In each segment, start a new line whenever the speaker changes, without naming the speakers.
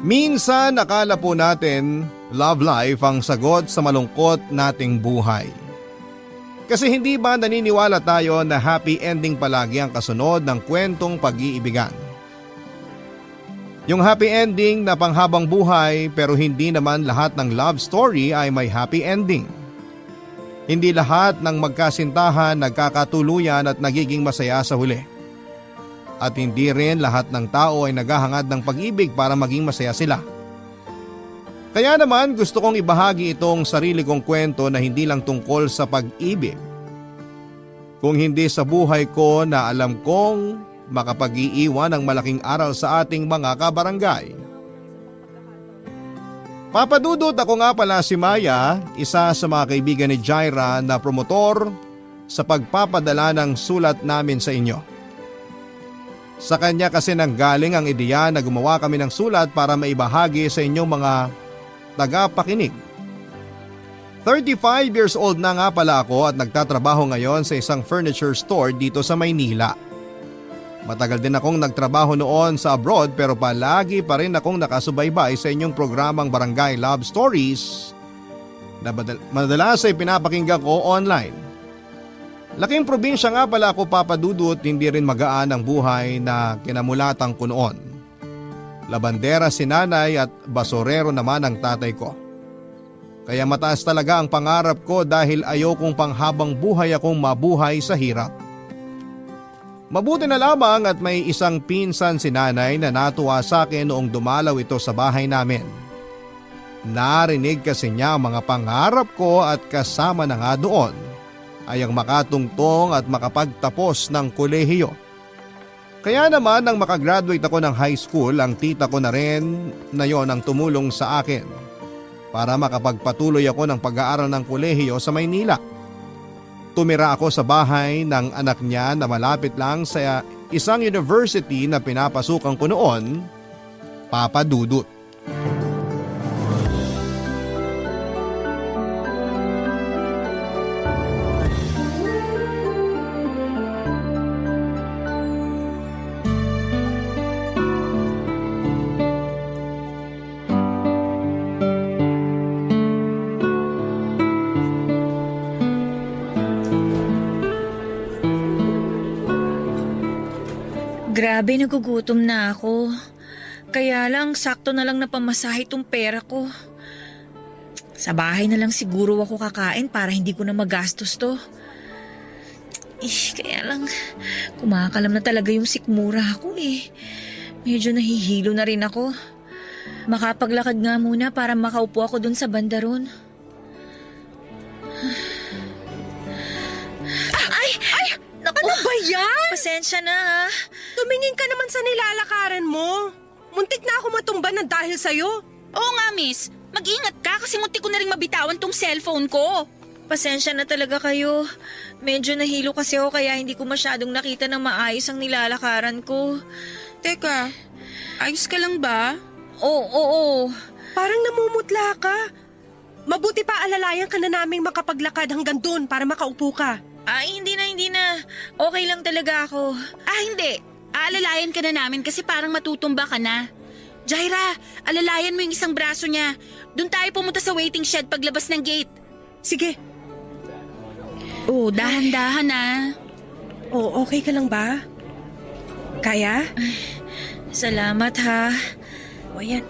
Minsan akala po natin love life ang sagot sa malungkot nating buhay. Kasi hindi ba naniniwala tayo na happy ending palagi ang kasunod ng kwentong pag-iibigan? Yung happy ending na panghabang buhay pero hindi naman lahat ng love story ay may happy ending. Hindi lahat ng magkasintahan nagkakatuluyan at nagiging masaya sa huli. At hindi rin lahat ng tao ay naghahangad ng pag-ibig para maging masaya sila. Kaya naman gusto kong ibahagi itong sarili kong kwento na hindi lang tungkol sa pag-ibig. Kung hindi sa buhay ko na alam kong makapag-iiwan ng malaking aral sa ating mga kabarangay. Papadudot, ako nga pala si Maya, isa sa mga kaibigan ni Jaira na promotor sa pagpapadala ng sulat namin sa inyo. Sa kanya kasi nanggaling ang ideya na gumawa kami ng sulat para maibahagi sa inyong mga tagapakinig. 35 years old na nga pala ako at nagtatrabaho ngayon sa isang furniture store dito sa Maynila. Matagal din akong nagtrabaho noon sa abroad pero palagi pa rin akong nakasubaybay sa inyong programang Barangay Love Stories na madalas ay pinapakinggan ko online. Laking probinsya nga pala ako, Papadudot, hindi rin magaan ang buhay na kinamulatan ko noon. Labandera si nanay at basorero naman ang tatay ko. Kaya mataas talaga ang pangarap ko dahil ayokong panghabang buhay akong mabuhay sa hirap. Mabuti na lamang at may isang pinsan si nanay na natuwa sa akin noong dumalaw ito sa bahay namin. Narinig kasi niya ang mga pangarap ko at kasama na nga doon ay ang makatungtong at makapagtapos ng kolehiyo. Kaya naman nang makagraduate ako ng high school, ang tita ko na rin na yon ang tumulong sa akin para makapagpatuloy ako ng pag-aaral ng kolehiyo sa Maynila. Tumira ako sa bahay ng anak niya na malapit lang sa isang university na pinapasukan ko noon, Papadudot.
Grabe, nagugutom na ako. Kaya lang, sakto na lang napamasahe tong pera ko. Sa bahay na lang siguro ako kakain para hindi ko na magastos to. Kaya lang, kumakalam na talaga yung sikmura ko eh. Medyo nahihilo na rin ako. Makapaglakad nga muna para makaupo ako dun sa bandaron.
Ano ba yan?
Pasensya na ha.
Tumingin ka naman sa nilalakaran mo. Muntik na ako matumba ng dahil sa'yo.
Oo nga, miss. Mag-ingat ka kasi muntik ko na rin mabitawan tong cellphone ko.
Pasensya na talaga kayo. Medyo nahilo kasi ako kaya hindi ko masyadong nakita ng maayos ang nilalakaran ko.
Teka, ayos ka lang ba?
Oo.
Parang namumutla ka. Mabuti pa alalayan ka na naming makapaglakad hanggang doon para makaupo ka.
Hindi na. Okay lang talaga ako.
Hindi. Aalalayan ka na namin kasi parang matutumba ka na. Jaira, alalayan mo yung isang braso niya. Doon tayo pumunta sa waiting shed paglabas ng gate.
Sige.
Dahan-dahan na.
Okay ka lang ba? Kaya?
Salamat ha.
Ayan.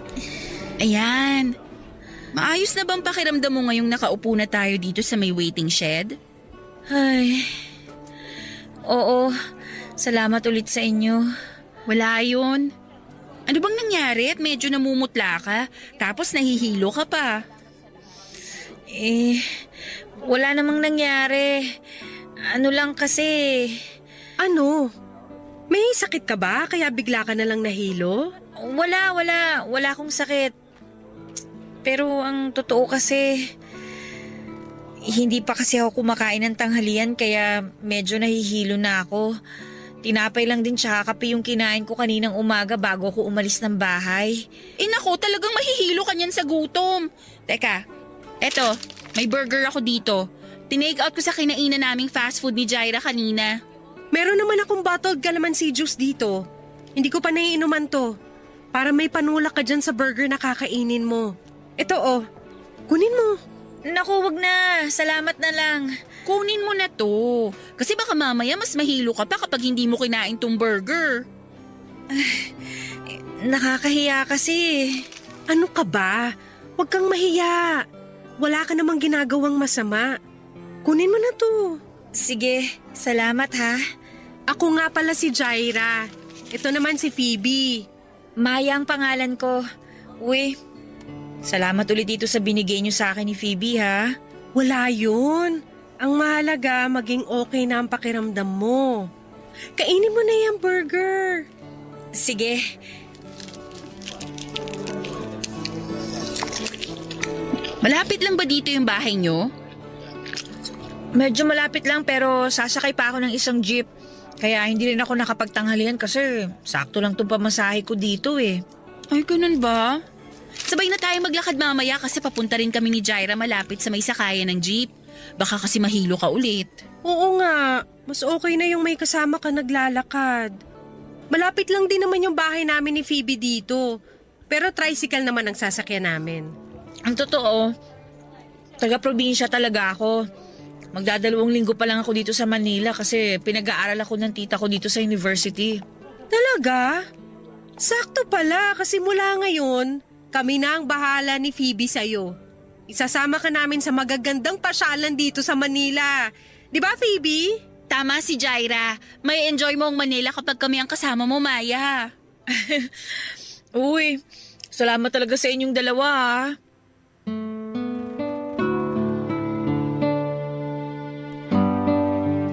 Ayan. Maayos na bang pakiramdam mo ngayong nakaupo na tayo dito sa may waiting shed?
Ay. Oo. Salamat ulit sa inyo.
Wala yun. Ano bang nangyari at medyo namumutla ka? Tapos nahihilo ka pa.
Wala namang nangyari. Ano lang kasi.
Ano? May sakit ka ba kaya bigla ka na lang nahilo?
Wala. Wala akong sakit. Pero ang totoo kasi, hindi pa kasi ako kumakain ng tanghalian kaya medyo nahihilo na ako. Tinapay lang din tsaka kape yung kinain ko kaninang umaga bago ako umalis ng bahay.
Naku, talagang mahihilo ka niyan sa gutom. Teka, eto, may burger ako dito. Tinake out ko sa kinainan naming fast food ni Jaira kanina.
Meron naman akong bottled calamansi juice dito. Hindi ko pa naiinuman to. Para may panulak ka dyan sa burger na kakainin mo. Ito oh, kunin mo.
Naku, wag na. Salamat na lang.
Kunin mo na to. Kasi baka mamaya mas mahilo ka pa kapag hindi mo kinain tong burger.
Nakakahiya kasi.
Ano ka ba? Huwag kang mahiya. Wala ka namang ginagawang masama. Kunin mo na to.
Sige, salamat ha.
Ako nga pala si Jaira. Ito naman si Phoebe.
Maya ang pangalan ko. Uy, salamat ulit dito sa binigay niyo sa akin ni Phoebe ha.
Wala yun. Ang mahalaga, maging okay na ang pakiramdam mo. Kainin mo na yung burger.
Sige.
Malapit lang ba dito yung bahay nyo?
Medyo malapit lang pero sasakay pa ako ng isang jeep. Kaya hindi rin ako nakapagtanghalian kasi sakto lang itong pamasahe ko dito eh.
Ay, ganun ba? Sabay na tayo maglakad mamaya kasi papunta rin kami ni Jaira malapit sa may sakayan ng jeep. Baka kasi mahilo ka ulit.
Oo nga, mas okay na yung may kasama ka naglalakad. Malapit lang din naman yung bahay namin ni Phoebe dito. Pero tricycle naman ang sasakyan namin.
Ang totoo, taga-probinsya talaga ako. Magdadalawang linggo pa lang ako dito sa Manila kasi pinag-aaral ako ng tita ko dito sa university.
Talaga? Sakto pala kasi mula ngayon, kami na ang bahala ni Phoebe sa'yo. Isasama ka namin sa magagandang pasyalan dito sa Manila. Di ba, Phoebe?
Tama si Jaira. May enjoy mo ang Manila kapag kami ang kasama mo, Maya.
Uy, salamat talaga sa inyong dalawa ha.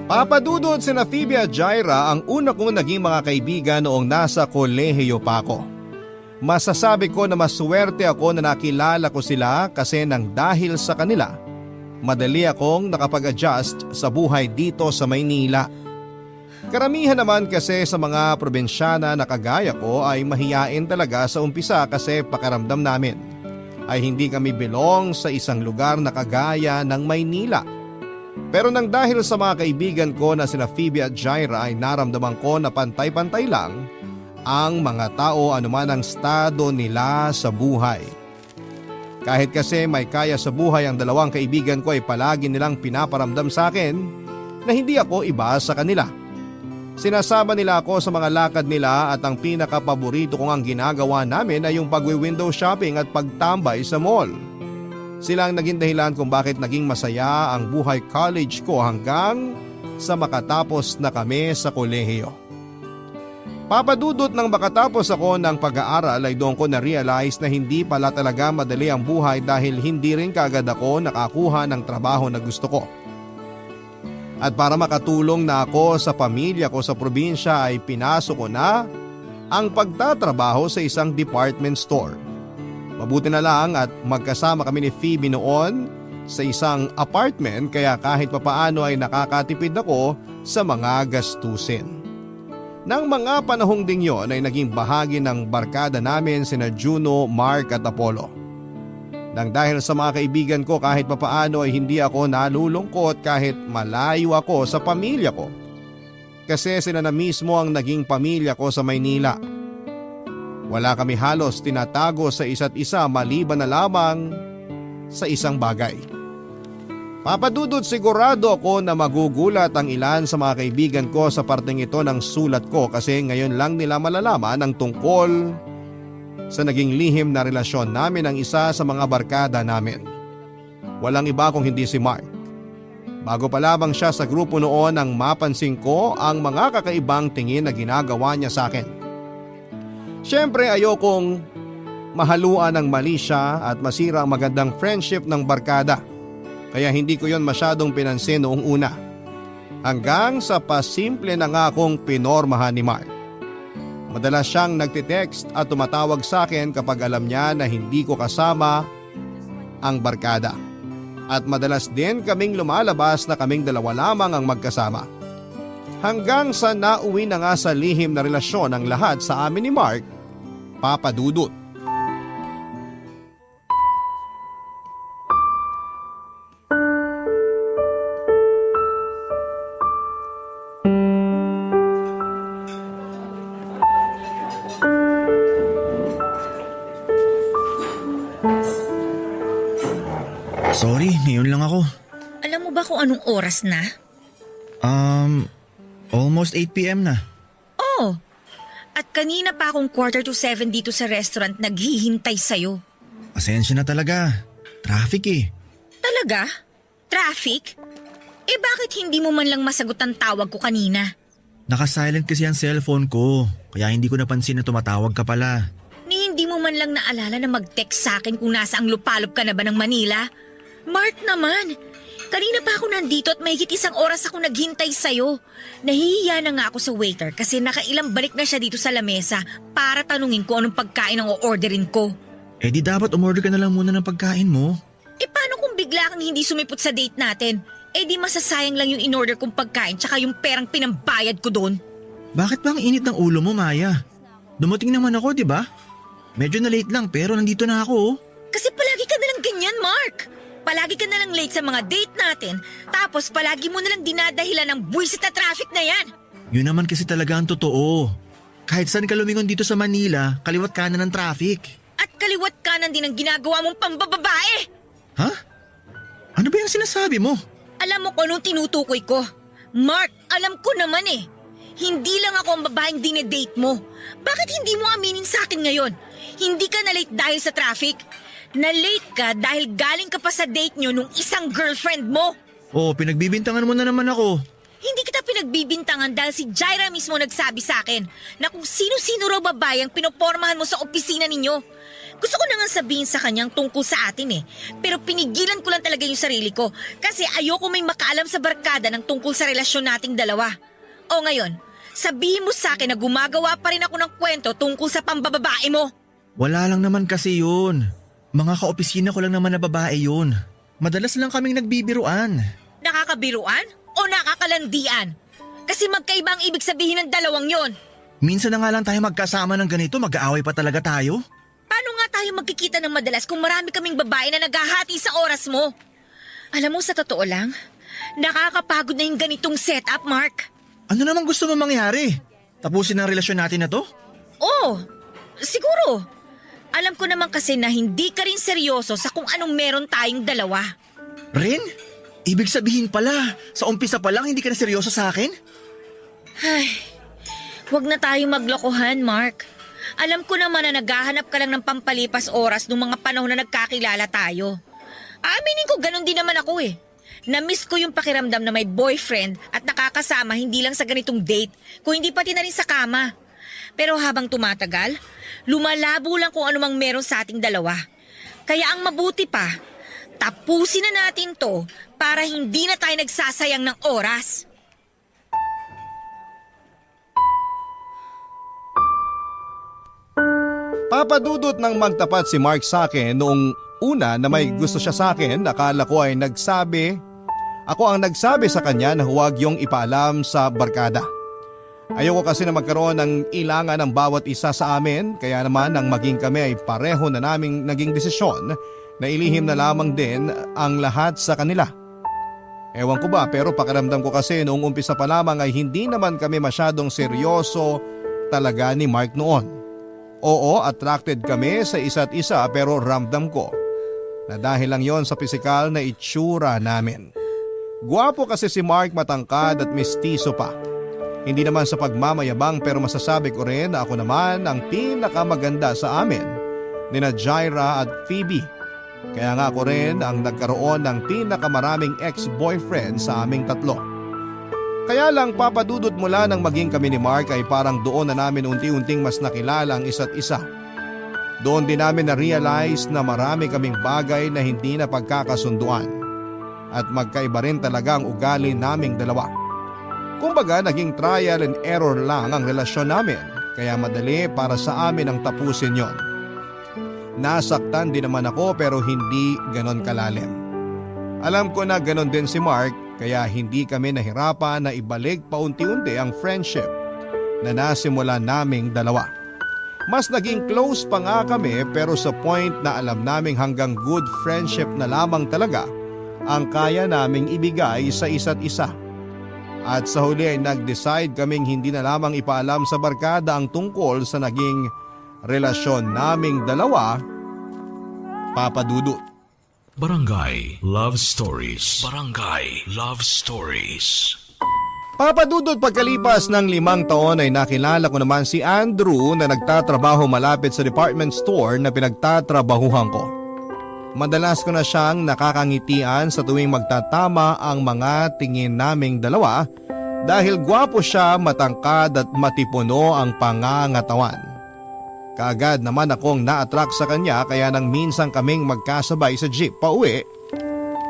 Papadudod sina Phoebe at Jaira ang una kong naging mga kaibigan noong nasa kolehiyo pa ako. Masasabi ko na maswerte ako na nakilala ko sila kasi nang dahil sa kanila, madali akong nakapag-adjust sa buhay dito sa Maynila. Karamihan naman kasi sa mga probinsyana na kagaya ko ay mahiyain talaga sa umpisa kasi pakiramdam namin ay hindi kami belong sa isang lugar na kagaya ng Maynila. Pero nang dahil sa mga kaibigan ko na sina Phoebe at Jaira ay naramdaman ko na pantay-pantay lang ang mga tao anuman ang estado nila sa buhay. Kahit kasi may kaya sa buhay ang dalawang kaibigan ko ay palagi nilang pinaparamdam sa akin na hindi ako iba sa kanila. Sinasama nila ako sa mga lakad nila at ang pinakapaborito kong ang ginagawa namin ay yung pagwi-window shopping at pagtambay sa mall. Sila ang naging dahilan kung bakit naging masaya ang buhay college ko hanggang sa makatapos na kami sa kolehiyo. Papadudot nang makatapos ako ng pag-aaral ay doon ko na-realize na hindi pala talaga madali ang buhay dahil hindi rin kaagad ako nakakuha ng trabaho na gusto ko. At para makatulong na ako sa pamilya ko sa probinsya ay pinasok ko na ang pagtatrabaho sa isang department store. Mabuti na lang at magkasama kami ni Phoebe noon sa isang apartment kaya kahit papaano ay nakakatipid ako sa mga gastusin. Nang mga panahong ding yon ay naging bahagi ng barkada namin sina Juno, Mark at Apollo. Nang dahil sa mga kaibigan ko kahit papaano ay hindi ako nalulungkot kahit malayo ako sa pamilya ko. Kasi sila na mismo ang naging pamilya ko sa Maynila. Wala kami halos tinatago sa isa't isa maliban na lamang sa isang bagay. Papadudod sigurado ako na magugulat ang ilan sa mga kaibigan ko sa parteng ito ng sulat ko kasi ngayon lang nila malalaman ang tungkol sa naging lihim na relasyon namin ng isa sa mga barkada namin. Walang iba kung hindi si Mark. Bago pa lamang siya sa grupo noon nang mapansin ko ang mga kakaibang tingin na ginagawa niya sa akin. Siyempre ayokong mahaluan ng mali siya at masira ang magandang friendship ng barkada. Kaya hindi ko yon masyadong pinansin noong una. Hanggang sa pasimple na nga akong pinormahan ni Mark. Madalas siyang nagtitext at tumatawag sa akin kapag alam niya na hindi ko kasama ang barkada. At madalas din kaming lumalabas na kaming dalawa lamang ang magkasama. Hanggang sa nauwi na nga sa lihim na relasyon ang lahat sa amin ni Mark, Papadudot.
anong oras na?
Almost 8 p.m. na.
Oh, at kanina pa akong 6:45 dito sa restaurant naghihintay sa'yo.
Pasensya na talaga. Traffic eh.
Talaga? Traffic? Eh bakit hindi mo man lang masagot ang tawag ko kanina?
Naka-silent kasi ang cellphone ko, kaya hindi ko napansin na tumatawag ka pala.
Ni hindi mo man lang naalala na mag-text sa akin kung nasa ang lupalop ka na ba ng Manila? Mark naman, kanina pa ako nandito at mahigit 1 oras ako naghintay sa'yo. Nahihiya na nga ako sa waiter kasi nakailang balik na siya dito sa lamesa para tanungin ko anong pagkain ang o-orderin ko.
Eh di dapat umorder ka na lang muna ng pagkain mo.
Eh paano kung bigla kang hindi sumipot sa date natin? Eh di masasayang lang yung in-order kong pagkain tsaka yung perang pinambayad ko doon.
Bakit ba ang init ng ulo mo, Maya? Dumating naman ako, di ba? Medyo na late lang pero nandito na ako oh.
Kasi palagi ka nalang ganyan, Mark. Palagi ka nalang late sa mga date natin, tapos palagi mo nalang dinadahilan ng buwisit na traffic na yan.
Yun naman kasi talaga ang totoo. Kahit saan ka lumingon dito sa Manila, kaliwat kanan ng traffic.
At kaliwat kanan din ang ginagawa mong pambababae.
Ha? Ano ba yung sinasabi mo?
Alam mo kung anong tinutukoy ko. Mark, alam ko naman eh. Hindi lang ako ang babaeng dinedate mo. Bakit hindi mo aminin sa akin ngayon? Hindi ka na late dahil sa traffic. Na-late ka dahil galing ka pa sa date nyo nung isang girlfriend mo.
Oh, pinagbibintangan mo na naman ako.
Hindi kita pinagbibintangan dahil si Jaira mismo nagsabi sa akin na kung sino-sino raw babae ang pinopormahan mo sa opisina ninyo. Gusto ko na nga sabihin sa kanyang tungkol sa atin eh. Pero pinigilan ko lang talaga yung sarili ko kasi ayoko may makaalam sa barkada ng tungkol sa relasyon nating dalawa. O ngayon, sabihin mo sa akin na gumagawa pa rin ako ng kwento tungkol sa pambababae mo.
Wala lang naman kasi yun. Mga kaopisina ko lang naman na babae yun. Madalas lang kaming nagbibiruan.
Nakakabiruan o nakakalandian? Kasi magkaiba ang ibig sabihin ng dalawang yon.
Minsan na nga lang tayo magkasama ng ganito, mag-aaway pa talaga tayo.
Paano nga tayo magkikita ng madalas kung marami kaming babae na naghahati sa oras mo? Alam mo, sa totoo lang, nakakapagod na yung ganitong setup, Mark.
Ano naman gusto mo mangyari? Tapusin ang relasyon natin na to?
Oo, siguro. Alam ko naman kasi na hindi ka rin seryoso sa kung anong meron tayong dalawa.
Rin? Ibig sabihin pala, sa umpisa pa lang hindi ka na seryoso sa akin?
Ay, wag na tayong maglokohan, Mark. Alam ko naman na naghahanap ka lang ng pampalipas oras nung mga panahon na nagkakilala tayo. Aminin ko, ganun din naman ako eh. Na-miss ko yung pakiramdam na may boyfriend at nakakasama hindi lang sa ganitong date, kung hindi pati na rin sa kama. Pero habang tumatagal, lumalabo lang kung anumang meron sa ating dalawa. Kaya ang mabuti pa, tapusin na natin to para hindi na tayo nagsasayang ng oras.
Papadudot nang magtapat si Mark sa akin noong una na may gusto siya sa akin, akala ko ay ako ang nagsabi sa kanya na huwag yung ipaalam sa barkada. Ayoko kasi na magkaroon ng ilangan ng bawat isa sa amin, kaya naman nang maging kami ay pareho na naming naging desisyon na ilihim na lamang din ang lahat sa kanila. Ewan ko ba, pero pakiramdam ko kasi noong umpisa pa lamang ay hindi naman kami masyadong seryoso talaga ni Mark noon. Oo, attracted kami sa isa't isa pero ramdam ko na dahil lang yon sa pisikal na itsura namin. Guwapo kasi si Mark, matangkad at mestizo pa. Hindi naman sa pagmamayabang pero masasabi ko rin na ako naman ang pinakamaganda sa amin nina Jaira at Phoebe. Kaya nga ako rin ang nagkaroon ng pinakamaraming ex-boyfriend sa aming tatlo. Kaya lang papadudot mula nang maging kami ni Mark ay parang doon na namin unti-unting mas nakilala ang isa't isa. Doon din namin na-realize na marami kaming bagay na hindi na pagkakasunduan at magkaiba rin talaga ang ugali naming dalawa. Kumbaga naging trial and error lang ang relasyon namin kaya madali para sa amin ang tapusin yon. Nasaktan din naman ako pero hindi ganon kalalim. Alam ko na ganon din si Mark kaya hindi kami nahirapan na ibalik paunti-unti ang friendship na nasimula naming dalawa. Mas naging close pa nga kami pero sa point na alam naming hanggang good friendship na lamang talaga ang kaya naming ibigay sa isa't isa. At sa huli ay nag-decide kaming hindi na lamang ipaalam sa barkada ang tungkol sa naging relasyon naming dalawa, Papa Dudut.
Barangay Love Stories. Barangay Love Stories.
Papadudot, pagkalipas ng 5 taon ay nakilala ko naman si Andrew na nagtatrabaho malapit sa department store na pinagtatrabahuhan ko. Madalas ko na siyang nakakangitian sa tuwing magtatama ang mga tingin naming dalawa dahil gwapo siya, matangkad at matipuno ang pangangatawan. Kaagad naman akong na-attract sa kanya kaya nang minsan kaming magkasabay sa jeep pauwi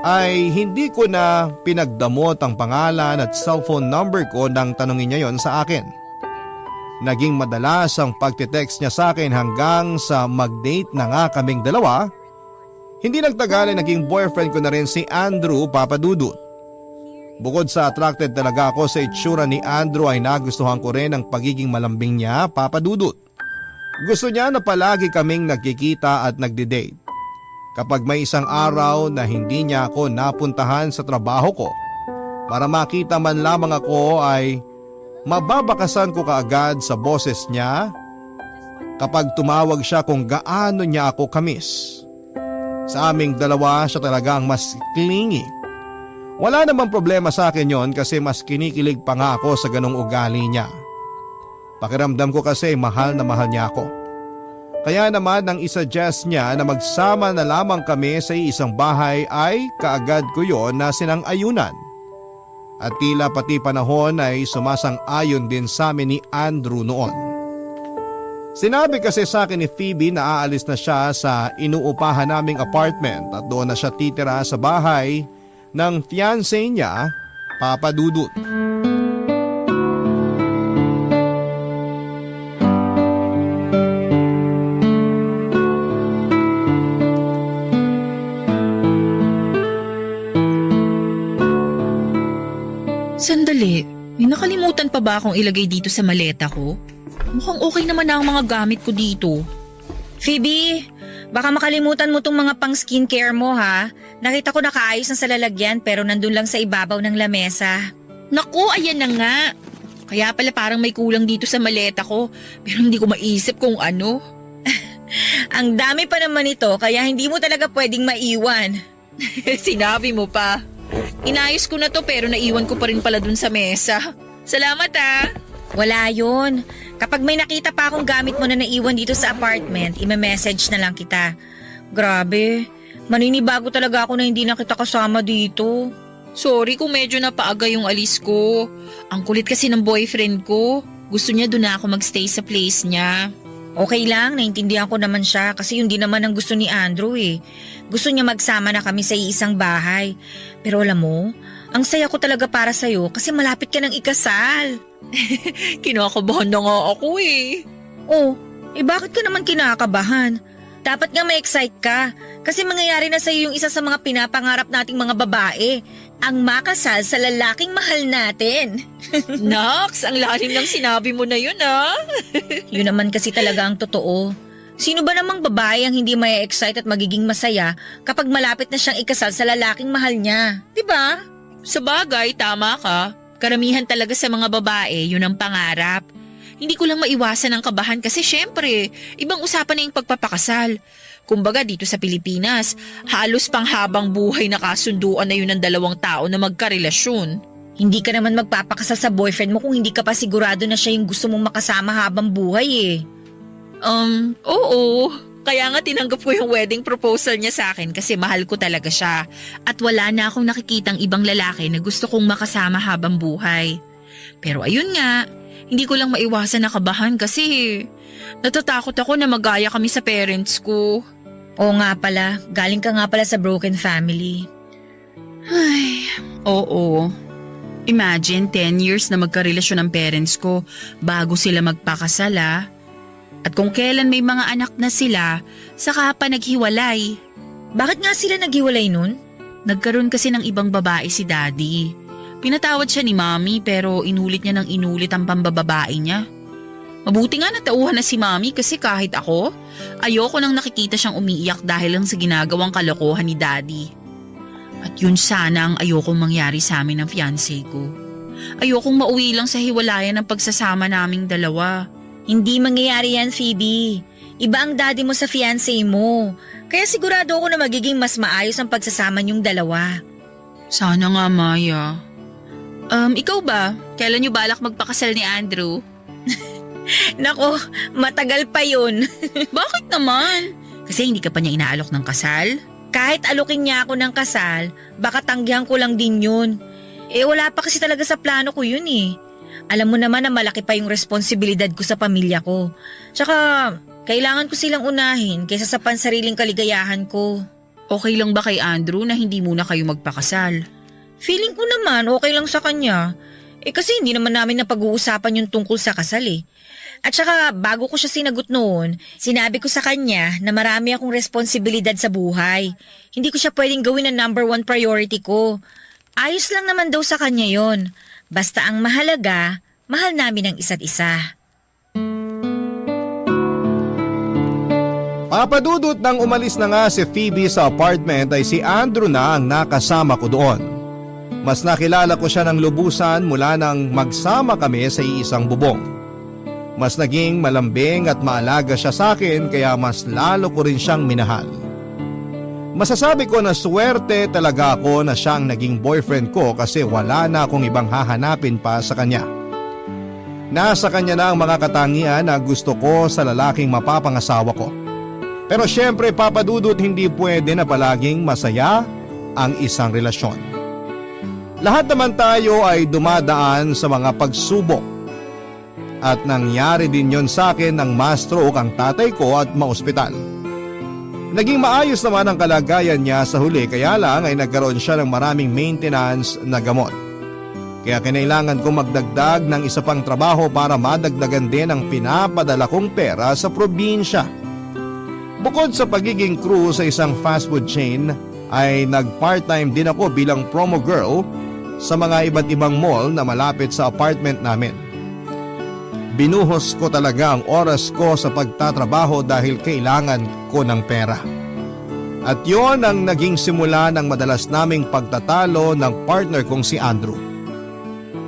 ay hindi ko na pinagdamot ang pangalan at cellphone number ko nang tanungin niya yon sa akin. Naging madalas ang pagtitext niya sa akin hanggang sa mag-date na nga kaming dalawa. Hindi nagtagal ay naging boyfriend ko na rin si Andrew, Papadudut. Bukod sa attracted talaga ako sa itsura ni Andrew ay nagustuhan ko rin ang pagiging malambing niya, Papadudut. Gusto niya na palagi kaming nagkikita at nagde-date. Kapag may isang araw na hindi niya ako napuntahan sa trabaho ko para makita man lamang ako ay mababakasan ko kaagad sa boses niya kapag tumawag siya kung gaano niya ako kamis. Sa aming dalawa siya talaga ang mas clingy. Wala namang problema sa akin yon kasi mas kinikilig pa nga ako sa ganong ugali niya. Pakiramdam ko kasi mahal na mahal niya ako. Kaya naman nang isuggest niya na magsama na lamang kami sa isang bahay ay kaagad ko yon na sinang-ayunan. At tila pati panahon ay sumasang-ayon din sa amin ni Andrew noon. Sinabi kasi sa akin ni Phoebe na aalis na siya sa inuupahan naming apartment at doon na siya titira sa bahay ng fiancé niya, Papadudut.
Sandali, may nakalimutan pa ba akong ilagay dito sa maleta ko? Mukhang okay naman na ang mga gamit ko dito.
Phoebe, baka makalimutan mo tong mga pang skincare mo ha. Nakita ko nakaayos na sa lalagyan pero nandun lang sa ibabaw ng lamesa.
Naku, ayan na nga. Kaya pala parang may kulang dito sa maleta ko pero hindi ko maisip kung ano.
Ang dami pa naman ito kaya hindi mo talaga pwedeng maiwan.
Sinabi mo pa. Inayos ko na to pero naiwan ko pa rin pala dun sa mesa. Salamat ah.
Wala yun. Kapag may nakita pa akong gamit mo na naiwan dito sa apartment, i-message na lang kita. Grabe, maninibago talaga ako na hindi na kita kasama dito.
Sorry kung medyo napaaga yung alis ko. Ang kulit kasi ng boyfriend ko. Gusto niya doon na ako magstay sa place niya.
Okay lang, naintindihan ko naman siya kasi yun din naman ang gusto ni Andrew eh. Gusto niya magsama na kami sa iisang bahay. Pero alam mo, ang saya ko talaga para sa'yo kasi malapit ka ng ikasal.
Kinakabahan na nga ako eh.
Oh, bakit ka naman kinakabahan? Dapat nga ma-excite ka kasi mangyayari na sa'yo yung isa sa mga pinapangarap nating mga babae. Ang makasal sa lalaking mahal natin.
Nax, ang lalim ng sinabi mo na yun ah.
Yun naman kasi talaga ang totoo. Sino ba namang babae ang hindi may-excite at magiging masaya kapag malapit na siyang ikasal sa lalaking mahal niya? Diba?
Sa bagay, tama ka. Karamihan talaga sa mga babae, yun ang pangarap. Hindi ko lang maiwasan ang kabahan kasi syempre, ibang usapan na yung pagpapakasal. Kumbaga dito sa Pilipinas, halos pang habang buhay na kasunduan na yun ng dalawang tao na magkarelasyon.
Hindi ka naman magpapakasal sa boyfriend mo kung hindi ka pa sigurado na siya yung gusto mong makasama habang buhay eh.
Oo. Kaya nga tinanggap ko yung wedding proposal niya sa akin kasi mahal ko talaga siya. At wala na akong nakikitang ibang lalaki na gusto kong makasama habang buhay. Pero ayun nga, hindi ko lang maiwasan na kabahan kasi natatakot ako na magaya kami sa parents ko.
Oo nga pala, galing ka nga pala sa broken family.
Ay, oo. Imagine 10 years na magkarelasyon ang parents ko bago sila magpakasal ah. At kung kailan may mga anak na sila, saka pa naghiwalay.
Bakit nga sila naghiwalay nun?
Nagkaroon kasi ng ibang babae si Daddy. Pinatawad siya ni Mommy pero inulit niya ng inulit ang pambababae niya. Mabuti nga natauhan na si Mommy kasi kahit ako, ayoko nang nakikita siyang umiiyak dahil lang sa ginagawang kalokohan ni Daddy. At yun sana ang ayokong mangyari sa amin ng fiancé ko. Ayokong mauwi lang sa hiwalayan ng pagsasama naming dalawa.
Hindi mangyayari yan, Phoebe. Iba ang daddy mo sa fiancé mo. Kaya sigurado ako na magiging mas maayos ang pagsasama niyong dalawa.
Sana nga, Maya. Ikaw ba? Kailan niyo balak magpakasal ni Andrew?
Nako, matagal pa yun.
Bakit naman? Kasi hindi ka pa niya inaalok ng kasal?
Kahit alokin niya ako ng kasal, baka tanggihan ko lang din yun. Wala pa kasi talaga sa plano ko yun eh. Alam mo naman na malaki pa yung responsibilidad ko sa pamilya ko. Tsaka, kailangan ko silang unahin kaysa sa pansariling kaligayahan ko.
Okay lang ba kay Andrew na hindi muna kayo magpakasal?
Feeling ko naman okay lang sa kanya. Kasi hindi naman namin napag-uusapan yung tungkol sa kasal eh. At saka bago ko siya sinagot noon, sinabi ko sa kanya na marami akong responsibilidad sa buhay. Hindi ko siya pwedeng gawin na number 1 priority ko. Ayos lang naman daw sa kanya yon. Basta ang mahalaga, mahal namin ang isa't isa.
Papadudot nang umalis na nga si Phoebe sa apartment ay si Andrew na ang nakasama ko doon. Mas nakilala ko siya ng lubusan mula nang magsama kami sa iisang bubong. Mas naging malambing at maalaga siya sa akin kaya mas lalo ko rin siyang minahal. Masasabi ko na swerte talaga ako na siyang naging boyfriend ko kasi wala na akong ibang hahanapin pa sa kanya. Nasa kanya na ang mga katangian na gusto ko sa lalaking mapapangasawa ko. Pero syempre papadudot hindi pwede na palaging masaya ang isang relasyon. Lahat naman tayo ay dumadaan sa mga pagsubok. At nangyari din yon sa akin nang ma-stroke ang tatay ko at maospital. Naging maayos naman ang kalagayan niya sa huli kaya lang ay nagkaroon siya ng maraming maintenance na gamot. Kaya kinailangan kong magdagdag ng isa pang trabaho para madagdagan din ang pinapadala kong pera sa probinsya. Bukod sa pagiging crew sa isang fast food chain ay nag-part-time din ako bilang promo girl sa mga iba't ibang mall na malapit sa apartment namin. Binuhos ko talaga ang oras ko sa pagtatrabaho dahil kailangan ko ng pera. At yon ang naging simula ng madalas naming pagtatalo ng partner kong si Andrew.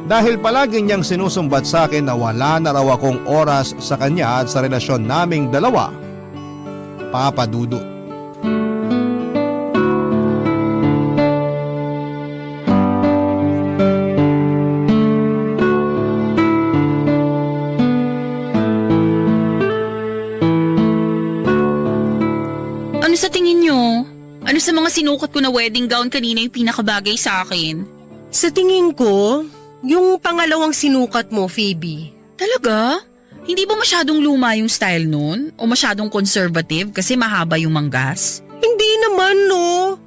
Dahil palagi niyang sinusumbat sa akin na wala na raw akong oras sa kanya at sa relasyon naming dalawa, papadudot.
Sa tingin nyo? Ano sa mga sinukat ko na wedding gown kanina yung pinakabagay sa akin?
Sa tingin ko, yung pangalawang sinukat mo, Phoebe.
Talaga? Hindi ba masyadong luma yung style nun? O masyadong conservative kasi mahaba yung manggas?
Hindi naman, no.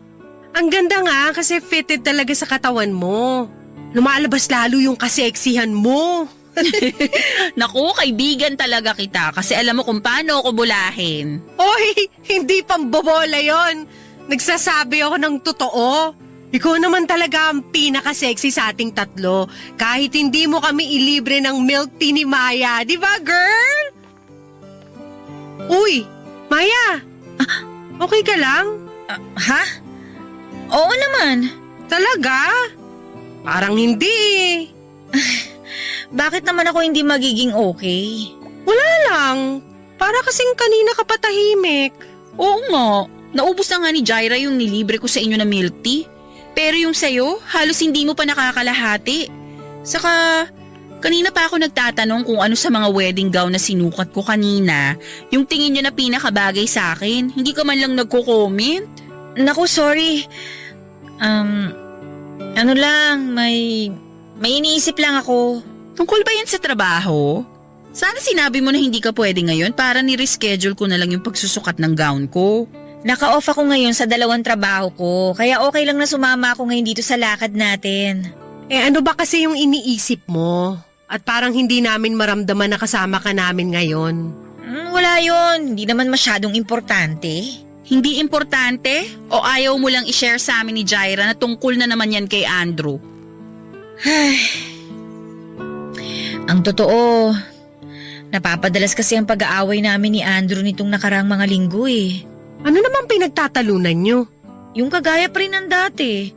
Ang ganda nga kasi fitted talaga sa katawan mo. Lumalabas lalo yung kaseksihan mo.
Naku, kaibigan talaga kita kasi alam mo kung paano ako bulahin.
Hoy, hindi pambobola yon. Nagsasabi ako ng totoo. Ikaw naman talaga ang pinaka-sexy sa ating tatlo. Kahit hindi mo kami ilibre ng milk tea ni Maya. Di ba, girl? Uy, Maya. Okay ka lang?
Ha? Oo naman.
Talaga? Parang hindi.
Bakit naman ako hindi magiging okay?
Wala lang. Para kasing kanina ka patahimik.
Oo nga, naubos na nga ni Jaira yung nilibre ko sa inyo na milk tea. Pero yung sayo, halos hindi mo pa nakakalahati. Saka, kanina pa ako nagtatanong kung ano sa mga wedding gown na sinukat ko kanina, yung tingin nyo na pinakabagay sa akin. Hindi ka man lang nagko-comment.
Naku, sorry. Ano lang, may iniisip lang ako.
Tungkol ba yan sa trabaho? Sana sinabi mo na hindi ka pwede ngayon para ni-reschedule ko na lang yung pagsusukat ng gown ko.
Naka-off ako ngayon sa 2 trabaho ko, kaya okay lang na sumama ako ngayon dito sa lakad natin.
Ano ba kasi yung iniisip mo? At parang hindi namin maramdaman na kasama ka namin ngayon.
Wala yon, hindi naman masyadong importante.
Hindi importante? O ayaw mo lang i-share sa amin ni Jaira na tungkol na naman yan kay Andrew?
Ang totoo, napapadalas kasi ang pag-aaway namin ni Andrew nitong nakaraang mga linggo eh.
Ano namang pinagtatalunan nyo?
Yung kagaya pa rin ng dati.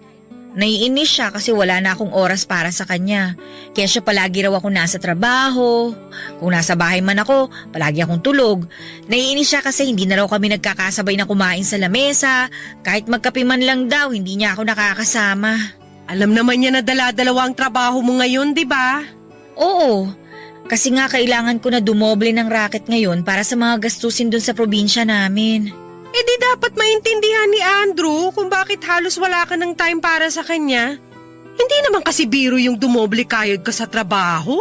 Naiinis siya kasi wala na akong oras para sa kanya. Kaya siya palagi raw ako nasa trabaho. Kung nasa bahay man ako, palagi akong tulog. Naiinis siya kasi hindi na raw kami nagkakasabay na kumain sa lamesa. Kahit magkape man lang daw, hindi niya ako nakakasama.
Alam naman niya na dala-dalawa ang trabaho mo ngayon, di ba?
Oo, kasi nga kailangan ko na dumoble ng racket ngayon para sa mga gastusin dun sa probinsya namin.
Eh di dapat maintindihan ni Andrew kung bakit halos wala ka ng time para sa kanya. Hindi naman kasi biro yung dumoble kayod ka sa trabaho.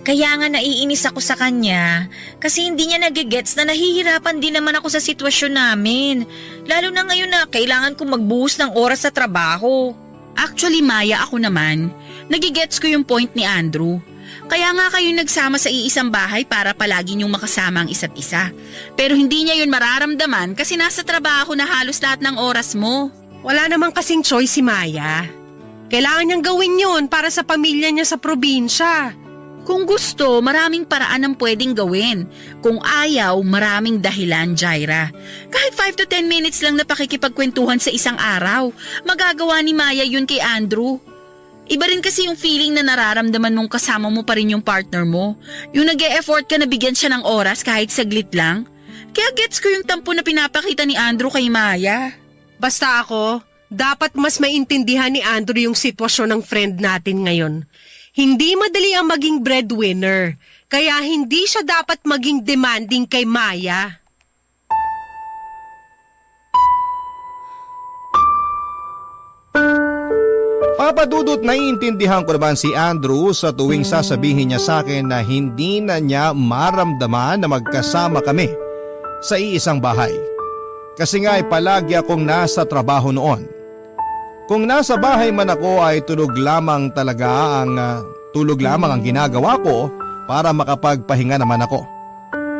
Kaya nga naiinis ako sa kanya kasi hindi niya nagigets na nahihirapan din naman ako sa sitwasyon namin. Lalo na ngayon na kailangan kong magbuhos ng oras sa trabaho.
Actually, Maya, ako naman, nagigets ko yung point ni Andrew. Kaya nga kayo nagsama sa iisang bahay para palagi niyong makasama ang isa't isa. Pero hindi niya yun mararamdaman kasi nasa trabaho na halos lahat ng oras mo.
Wala naman kasing choice si Maya. Kailangan niyang gawin yun para sa pamilya niya sa probinsya.
Kung gusto, maraming paraan ang pwedeng gawin. Kung ayaw, maraming dahilan, Jaira. Kahit 5 to 10 minutes lang na pakikipagkwentuhan sa isang araw, magagawa ni Maya yun kay Andrew. Iba rin kasi yung feeling na nararamdaman mong kasama mo pa rin yung partner mo. Yung nag-e-effort ka na bigyan siya ng oras kahit saglit lang. Kaya gets ko yung tampo na pinapakita ni Andrew kay Maya.
Basta ako, dapat mas maintindihan ni Andrew yung sitwasyon ng friend natin ngayon. Hindi madali ang maging breadwinner, kaya hindi siya dapat maging demanding kay Maya.
Papa Dudut, naiintindihan ko naman si Andrew sa tuwing sasabihin niya sa akin na hindi na niya maramdaman na magkasama kami sa iisang bahay. Kasi nga ay palagi akong nasa trabaho noon. Kung nasa bahay man ako ay tulog lamang ang ginagawa ko para makapagpahinga naman ako.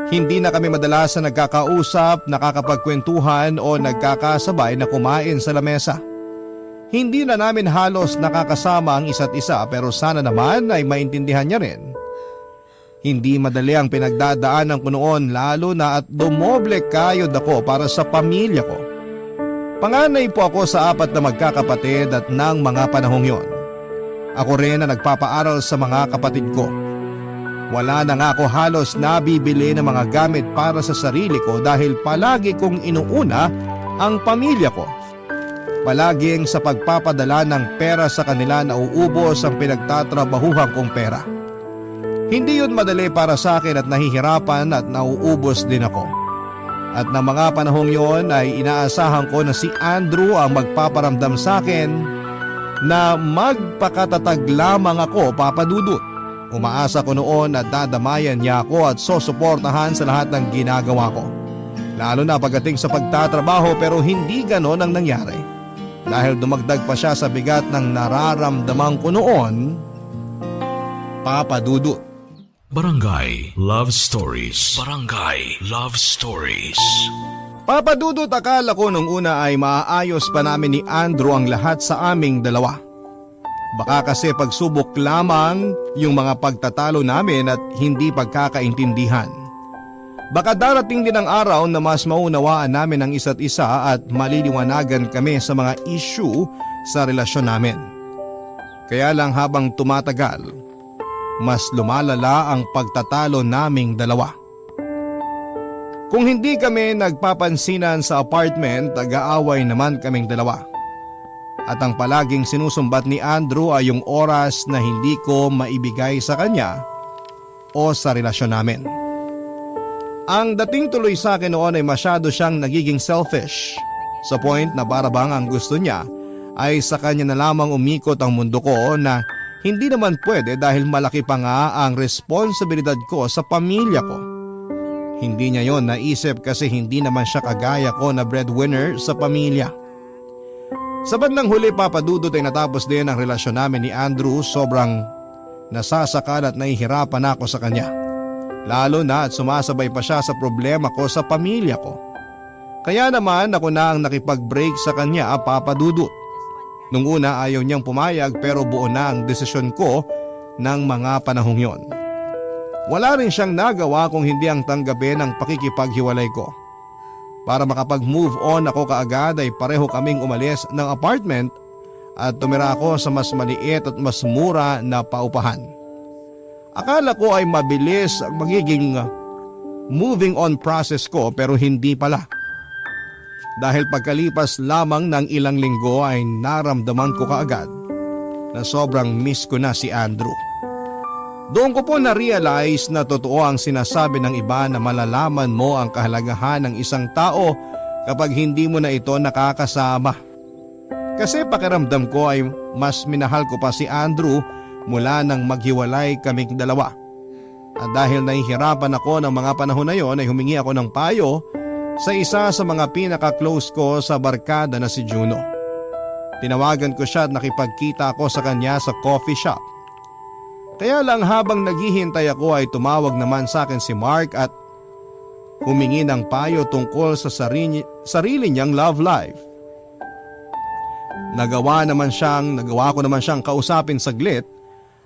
Hindi na kami madalas na nagkakausap, nakakapagkwentuhan o nagkakasabay na kumain sa lamesa. Hindi na namin halos nakakasama ang isa't isa pero sana naman ay maintindihan niya rin. Hindi madali ang pinagdadaanan ko noon lalo na at dumoble kayod ako para sa pamilya ko. Panganay po ako sa 4 na magkakapatid at ng mga panahong yon. Ako rin na nagpapaaral sa mga kapatid ko. Wala na nga ako halos nabibili ng mga gamit para sa sarili ko dahil palagi kong inuuna ang pamilya ko. Palaging sa pagpapadala ng pera sa kanila nauubos ang pinagtatrabahuhan kong pera. Hindi yun madali para sa akin at nahihirapan at nauubos din ako. At ng mga panahong yon ay inaasahan ko na si Andrew ang magpaparamdam sa akin na magpakatatag lamang ako, Papa Dudut. Umaasa ko noon at dadamayan niya ako at susuportahan sa lahat ng ginagawa ko. Lalo na pagdating sa pagtatrabaho pero hindi ganon ang nangyari. Dahil dumagdag pa siya sa bigat ng nararamdaman ko noon, Papa Dudut.
Barangay Love Stories. Barangay Love Stories.
Papa Dudut, akala ko nung una ay maaayos pa namin ni Andrew ang lahat sa aming dalawa. Baka kasi pagsubok lamang yung mga pagtatalo namin at hindi pagkakaintindihan. Baka darating din ang araw na mas maunawaan namin ang isa't isa at maliliwanagan kami sa mga issue sa relasyon namin. Kaya lang habang tumatagal, mas lumalala ang pagtatalo naming dalawa. Kung hindi kami nagpapansinan sa apartment, nag-aaway naman kaming dalawa. At ang palaging sinusumbat ni Andrew ay yung oras na hindi ko maibigay sa kanya o sa relasyon namin. Ang dating tuloy sa akin noon ay masyado siyang nagiging selfish sa point na parabang ang gusto niya ay sa kanya na lamang umikot ang mundo ko na hindi naman pwede dahil malaki pa nga ang responsibilidad ko sa pamilya ko. Hindi niya yon naisip kasi hindi naman siya kagaya ko na breadwinner sa pamilya. Sa bandang huli, Papa Dudut, ay natapos din ang relasyon namin ni Andrew. Sobrang nasasakal at nahihirapan ako sa kanya. Lalo na at sumasabay pa siya sa problema ko sa pamilya ko. Kaya naman ako na ang nakipag-break sa kanya, Papa Dudut. Nung una ayaw niyang pumayag pero buo na ang desisyon ko ng mga panahong yon. Wala rin siyang nagawa kung hindi ang tanggapin ang pakikipaghiwalay ko. Para makapag-move on ako kaagad ay pareho kaming umalis ng apartment at tumira ako sa mas maliit at mas mura na paupahan. Akala ko ay mabilis ang magiging moving on process ko pero hindi pala. Dahil pagkalipas lamang ng ilang linggo ay naramdaman ko kaagad na sobrang miss ko na si Andrew. Doon ko po na-realize na totoo ang sinasabi ng iba na malalaman mo ang kahalagahan ng isang tao kapag hindi mo na ito nakakasama. Kasi pakiramdam ko ay mas minahal ko pa si Andrew mula nang maghiwalay kaming dalawa. At dahil nahihirapan ako ng mga panahon na yon ay humingi ako ng payo sa isa sa mga pinaka-close ko sa barkada na si Juno. Tinawagan ko siya at nakipagkita ako sa kanya sa coffee shop. Kaya lang habang naghihintay ako ay tumawag naman sa akin si Mark at humingi ng payo tungkol sa sarili niyang love life. Nagawa ko naman siyang kausapin saglit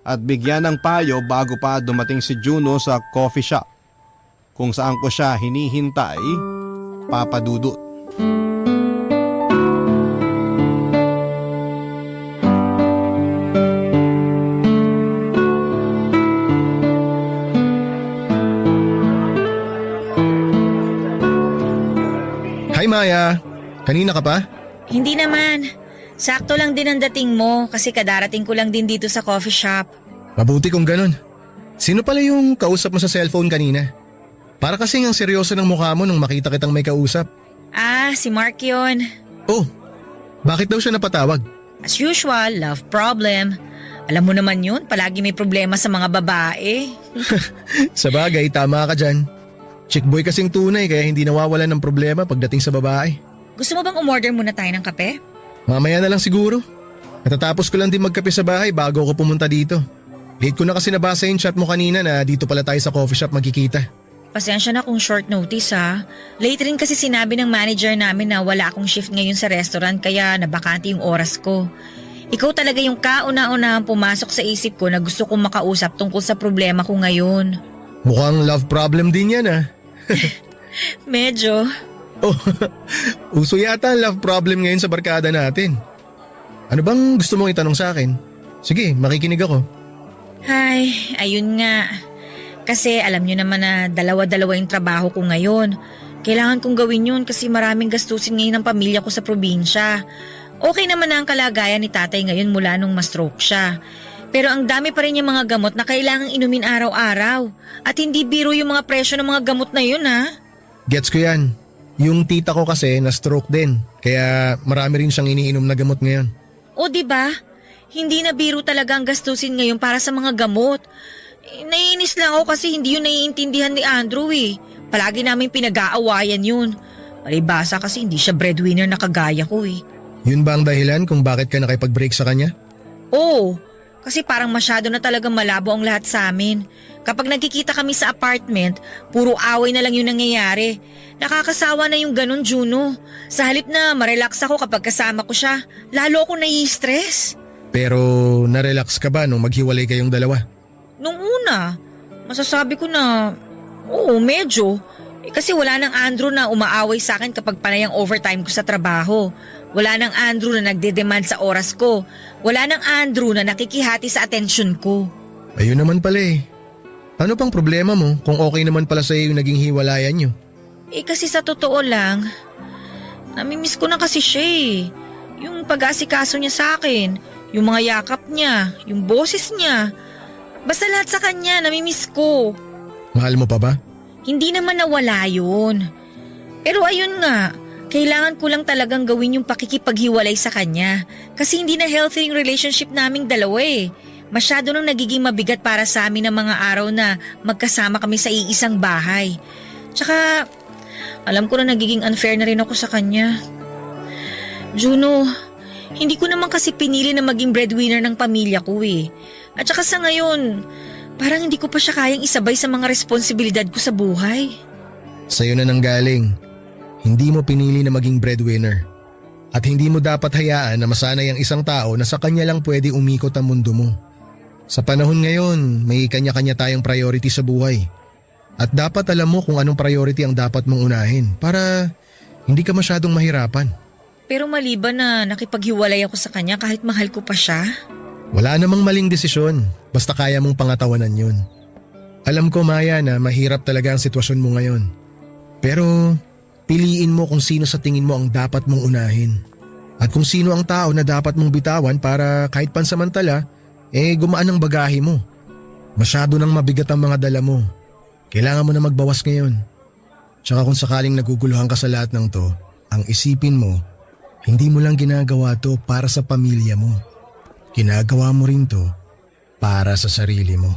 at bigyan ng payo bago pa dumating si Juno sa coffee shop kung saan ko siya hinihintay, Papa Dudut.
Hi Maya! Kanina ka pa?
Hindi naman. Sakto lang din ang dating mo kasi kadarating ko lang din dito sa coffee shop.
Mabuti kung ganun. Sino pala yung kausap mo sa cellphone kanina? Para kasing ang seryoso ng mukha mo nung makita kitang may kausap.
Ah, si Mark yun.
Oh, bakit daw siya napatawag?
As usual, love problem. Alam mo naman yun, palagi may problema sa mga babae.
Sa bagay, tama ka dyan. Chick boy kasing tunay kaya hindi nawawalan ng problema pagdating sa babae.
Gusto mo bang umorder muna tayo ng kape?
Mamaya na lang siguro. Natatapos ko lang din magkape sa bahay bago ako pumunta dito. Late ko na kasi nabasa yung chat mo kanina na dito pala tayo sa coffee shop magkikita.
Pasensya na kung short notice ha. Late rin kasi sinabi ng manager namin na wala akong shift ngayon sa restaurant kaya nabakante yung oras ko. Ikaw talaga yung kauna-unahang pumasok sa isip ko na gusto kong makausap tungkol sa problema ko ngayon.
Mukhang love problem din yan ah.
Medyo.
Oh, uso yata ang love problem ngayon sa barkada natin. Ano bang gusto mong itanong sa akin? Sige, makikinig ako.
Ay, ayun nga. Kasi alam nyo naman na dalawa-dalawa yung trabaho ko ngayon. Kailangan kong gawin yun kasi maraming gastusin ngayon ng pamilya ko sa probinsya. Okay naman na ang kalagayan ni tatay ngayon mula nung ma-stroke siya. Pero ang dami pa rin yung mga gamot na kailangang inumin araw-araw. At hindi biro yung mga presyo ng mga gamot na yun ha.
Gets ko yan. Yung tita ko kasi na-stroke din. Kaya marami rin siyang iniinom na gamot ngayon.
O diba? Hindi na biro talaga ang gastusin ngayon para sa mga gamot. Naiinis lang ako kasi hindi yun naiintindihan ni Andrew eh. Palagi namin pinag-aawayan yun. Palibasa kasi hindi siya breadwinner na kagaya ko eh.
Yun ba ang dahilan kung bakit ka nakipag-break sa kanya?
Oo, kasi parang masyado na talagang malabo ang lahat sa amin. Kapag nagkikita kami sa apartment, puro away na lang yung nangyayari. Nakakasawa na yung ganun, Juno. Sa halip na marelax ako kapag kasama ko siya, lalo ako nai-stress.
Pero narelax ka ba nung maghiwalay kayong dalawa?
Nung una, masasabi ko na, oo, medyo. Kasi wala nang Andrew na umaaway sa akin kapag panay ang overtime ko sa trabaho. Wala nang Andrew na nagde-demand sa oras ko. Wala nang Andrew na nakikihati sa atensyon ko.
Ayun naman pala eh. Ano pang problema mo kung okay naman pala sa'yo yung naging hiwalayan nyo?
Kasi sa totoo lang, namimiss ko na kasi siya eh. Yung pag-aasikaso niya sa akin, yung mga yakap niya, yung boses niya. Basta lahat sa kanya, namimiss ko.
Mahal mo pa ba?
Hindi naman nawala yun. Pero ayun nga, kailangan ko lang talagang gawin yung pakikipaghiwalay sa kanya. Kasi hindi na healthy yung relationship naming dalawa eh. Masyado nang nagiging mabigat para sa amin ng mga araw na magkasama kami sa iisang bahay. Tsaka, alam ko na nagiging unfair na rin ako sa kanya. Juno, hindi ko naman kasi pinili na maging breadwinner ng pamilya ko eh. At saka sa ngayon, parang hindi ko pa siya kayang isabay sa mga responsibilidad ko sa buhay.
Sa'yo na nanggaling. Hindi mo pinili na maging breadwinner. At hindi mo dapat hayaan na masanay ang isang tao na sa kanya lang pwede umikot ang mundo mo. Sa panahon ngayon, may kanya-kanya tayong priority sa buhay. At dapat alam mo kung anong priority ang dapat mong unahin para hindi ka masyadong mahirapan.
Pero maliban na nakipaghiwalay ako sa kanya kahit mahal ko pa siya.
Wala namang maling desisyon, basta kaya mong pangatawanan yun. Alam ko Maya na mahirap talaga ang sitwasyon mo ngayon. Pero piliin mo kung sino sa tingin mo ang dapat mong unahin. At kung sino ang tao na dapat mong bitawan para kahit pansamantala, gumaan ang bagahe mo. Masyado nang mabigat ang mga dala mo. Kailangan mo na magbawas ngayon. Tsaka kung sakaling naguguluhan ka sa lahat ng to, ang isipin mo, hindi mo lang ginagawa to para sa pamilya mo. Ginagawa mo rin to para sa sarili mo.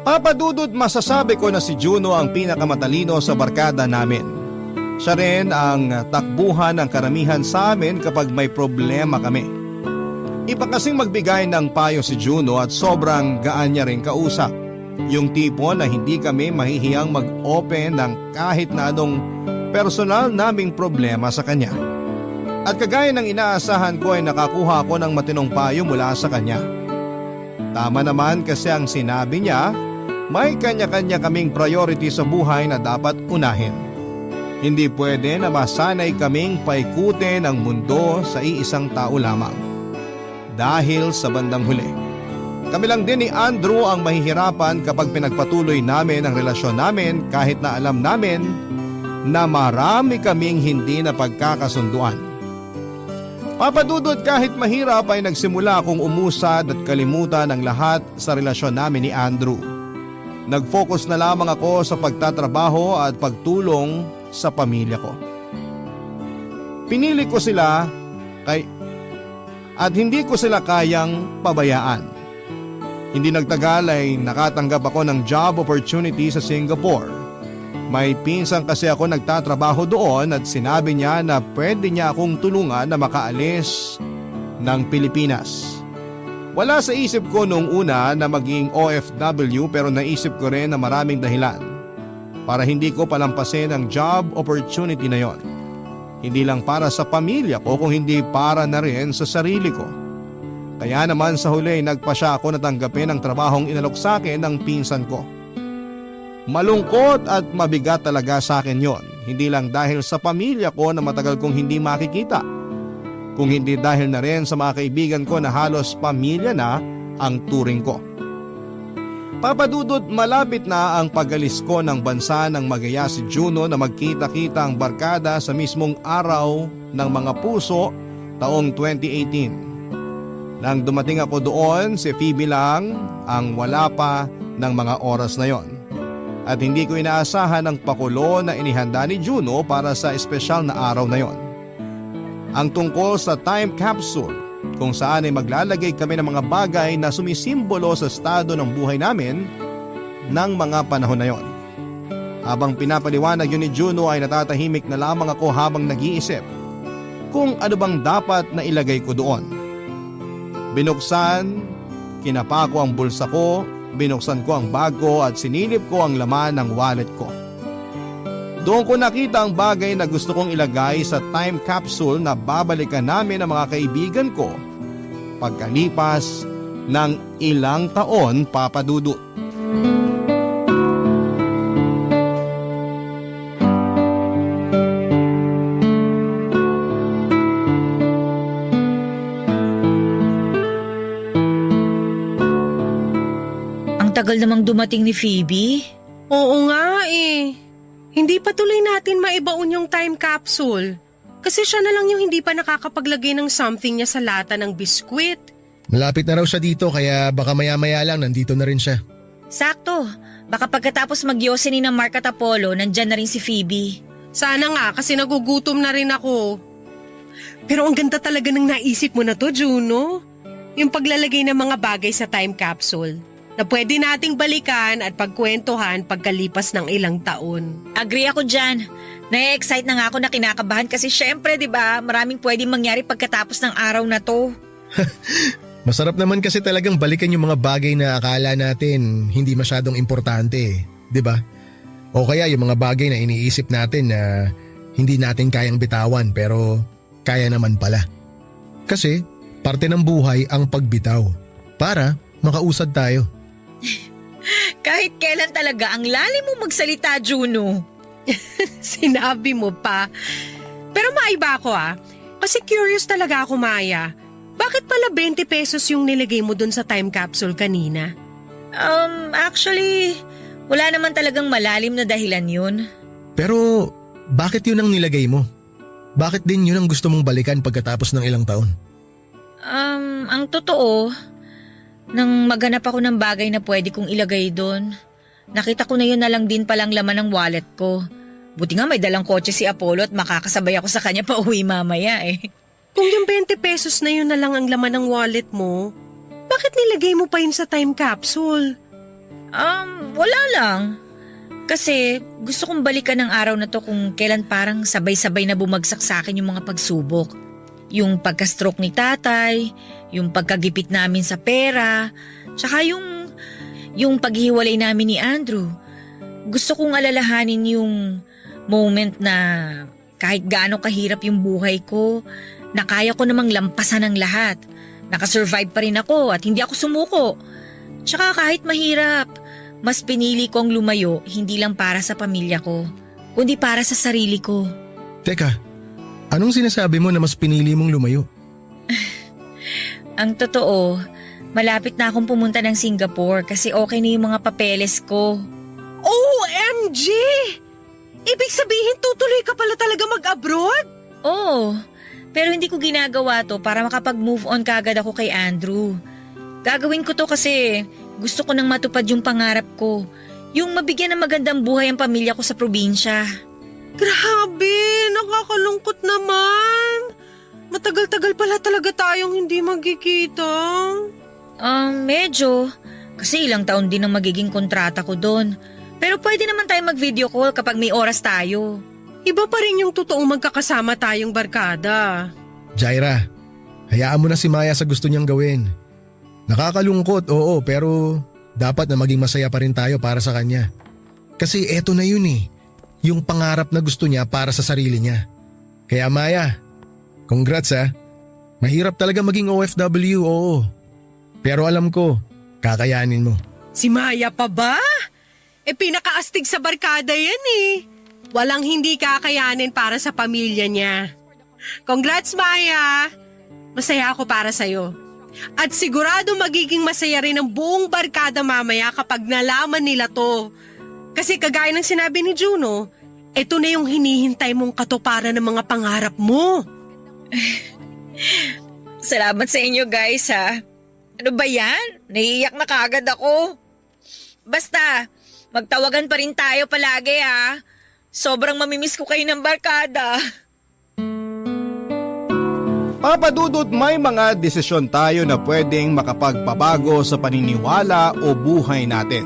Papa Dudut, masasabi ko na si Juno ang pinakamatalino sa barkada namin. Siya rin ang takbuhan ng karamihan sa amin kapag may problema kami. Iba kasing magbigay ng payo si Juno at sobrang gaan niya rin kausap. Yung tipo na hindi kami mahihiyang mag-open ng kahit na anong personal naming problema sa kanya. At kagaya ng inaasahan ko ay nakakuha ako ng matinong payo mula sa kanya. Tama naman kasi ang sinabi niya, may kanya-kanya kaming priority sa buhay na dapat unahin. Hindi pwede na masanay kaming paikutin ang mundo sa iisang tao lamang. Dahil sa bandang huli, kami lang din ni Andrew ang mahihirapan kapag pinagpatuloy namin ang relasyon namin kahit na alam namin na marami kaming hindi na pagkakasunduan. Papadudod, kahit mahirap ay nagsimula akong umusad at kalimutan ang lahat sa relasyon namin ni Andrew. Nag-focus na lamang ako sa pagtatrabaho at pagtulong sa pamilya ko. Pinili ko sila at hindi ko sila kayang pabayaan. Hindi nagtagal ay nakatanggap ako ng job opportunity sa Singapore. May pinsan kasi ako nagtatrabaho doon at sinabi niya na pwede niya akong tulungan na makaalis ng Pilipinas. Wala sa isip ko noong una na maging OFW, pero naisip ko rin na maraming dahilan para hindi ko palampasin ang job opportunity na yon. Hindi lang para sa pamilya ko, kung hindi para na rin sa sarili ko. Kaya naman sa huli nagpa siya ako na tanggapin ang trabahong inalok sa akin ng pinsan ko. Malungkot at mabigat talaga sa akin yon, hindi lang dahil sa pamilya ko na matagal kong hindi makikita, kung hindi dahil na rin sa mga kaibigan ko na halos pamilya na ang turing ko. Papadudod, malapit na ang pag-alis ko ng bansa nang magaya si Juno na magkita-kita ang barkada sa mismong araw ng mga puso taong 2018. Nang dumating ako doon, si Phoebe lang ang wala pa ng mga oras na yon. At hindi ko inaasahan ang pakulo na inihanda ni Juno para sa espesyal na araw na yon. Ang tungkol sa time capsule, kung saan ay maglalagay kami ng mga bagay na sumisimbolo sa estado ng buhay namin ng mga panahon na yon. Habang pinapaliwanag yun ni Juno ay natatahimik na lamang ako habang nag-iisip kung ano bang dapat na ilagay ko doon. Binuksan, kinapa ko ang bulsa ko, binuksan ko ang bag ko at sinilip ko ang laman ng wallet ko. Doon ko nakita ang bagay na gusto kong ilagay sa time capsule na babalikan namin ng mga kaibigan ko pagkalipas ng ilang taon, Papadudut.
Ang tagal namang dumating ni Phoebe.
Oo nga eh. Hindi pa tuloy natin maibaon yung time capsule. Kasi siya na lang yung hindi pa nakakapaglagay ng something niya sa lata ng biskwit.
Malapit na raw siya dito kaya baka maya-maya lang nandito na rin siya.
Sakto. Baka pagkatapos mag-yosini ng Mark at Apollo, nandyan na rin si Phoebe.
Sana nga kasi nagugutom na rin ako. Pero ang ganda talaga ng naisip mo na to, Juno. Yung paglalagay ng mga bagay sa time capsule na pwede nating balikan at pagkwentuhan pagkalipas ng ilang taon.
Agree ako dyan. Na-excite na nga ako na kinakabahan kasi syempre, di ba, maraming pwedeng mangyari pagkatapos ng araw na to.
Masarap naman kasi talagang balikan yung mga bagay na akala natin hindi masyadong importante, di ba? O kaya yung mga bagay na iniisip natin na hindi natin kayang bitawan pero kaya naman pala. Kasi parte ng buhay ang pagbitaw para makausad tayo.
Kahit kailan talaga ang lalim mo magsalita, Juno.
Sinabi mo pa. Pero maiba ako Kasi curious talaga ako, Maya. Bakit pala 20 pesos yung nilagay mo dun sa time capsule kanina?
Actually, wala naman talagang malalim na dahilan yun.
Pero bakit yun ang nilagay mo? Bakit din yun ang gusto mong balikan pagkatapos ng ilang taon?
Ang totoo, nang maghanap ako ng bagay na pwede kong ilagay doon, nakita ko na yun na lang din palang laman ng wallet ko. Buti nga may dalang kotse si Apollo at makakasabay ako sa kanya pa uwi mamaya
Kung yung 20 pesos na yun na lang ang laman ng wallet mo, bakit nilagay mo pa yun sa time capsule?
Wala lang. Kasi gusto kong balikan ng araw na to kung kailan parang sabay-sabay na bumagsak sa akin yung mga pagsubok. Yung pagka-stroke ni tatay, yung pagkagipit namin sa pera, tsaka yung paghiwalay namin ni Andrew. Gusto kong alalahanin yung moment na kahit gaano kahirap yung buhay ko, na kaya ko namang lampasan ang lahat. Nakasurvive pa rin ako at hindi ako sumuko. Tsaka kahit mahirap, mas pinili kong lumayo hindi lang para sa pamilya ko, kundi para sa sarili ko.
Teka, anong sinasabi mo na mas pinili mong lumayo?
Ang totoo, malapit na akong pumunta ng Singapore kasi okay na yung mga papeles ko.
OMG! Ibig sabihin tutuloy ka pala talaga mag-abroad?
Oo, pero hindi ko ginagawa to para makapag-move on kagad ako kay Andrew. Gagawin ko to kasi gusto ko nang matupad yung pangarap ko. Yung mabigyan ng magandang buhay ang pamilya ko sa probinsya.
Grabe, nakakalungkot naman. Matagal-tagal pala talaga tayong hindi magkikita.
Medyo. Kasi ilang taon din ang magiging kontrata ko doon. Pero pwede naman tayo mag-video call kapag may oras tayo.
Iba pa rin yung totoong magkakasama tayong barkada.
Jaira, hayaan mo na si Maya sa gusto niyang gawin. Nakakalungkot, oo, pero dapat na maging masaya pa rin tayo para sa kanya. Kasi eto na yun yung pangarap na gusto niya para sa sarili niya. Kaya Maya, congrats Mahirap talaga maging OFW, oo. Pero alam ko, kakayanin mo.
Si Maya pa ba? Pinakaastig sa barkada yan Walang hindi kakayanin para sa pamilya niya. Congrats, Maya! Masaya ako para sa'yo. At sigurado magiging masaya rin ang buong barkada mamaya kapag nalaman nila to. Kasi kagaya ng sinabi ni Juno, ito na yung hinihintay mong katuparan ng mga pangarap mo.
Salamat sa inyo guys Ano ba yan? Naiiyak na kaagad ako. Basta, magtawagan pa rin tayo palagi Sobrang mamimiss ko kayo ng barkada.
Papa Dudut, may mga desisyon tayo na pwedeng makapagpabago sa paniniwala o buhay natin.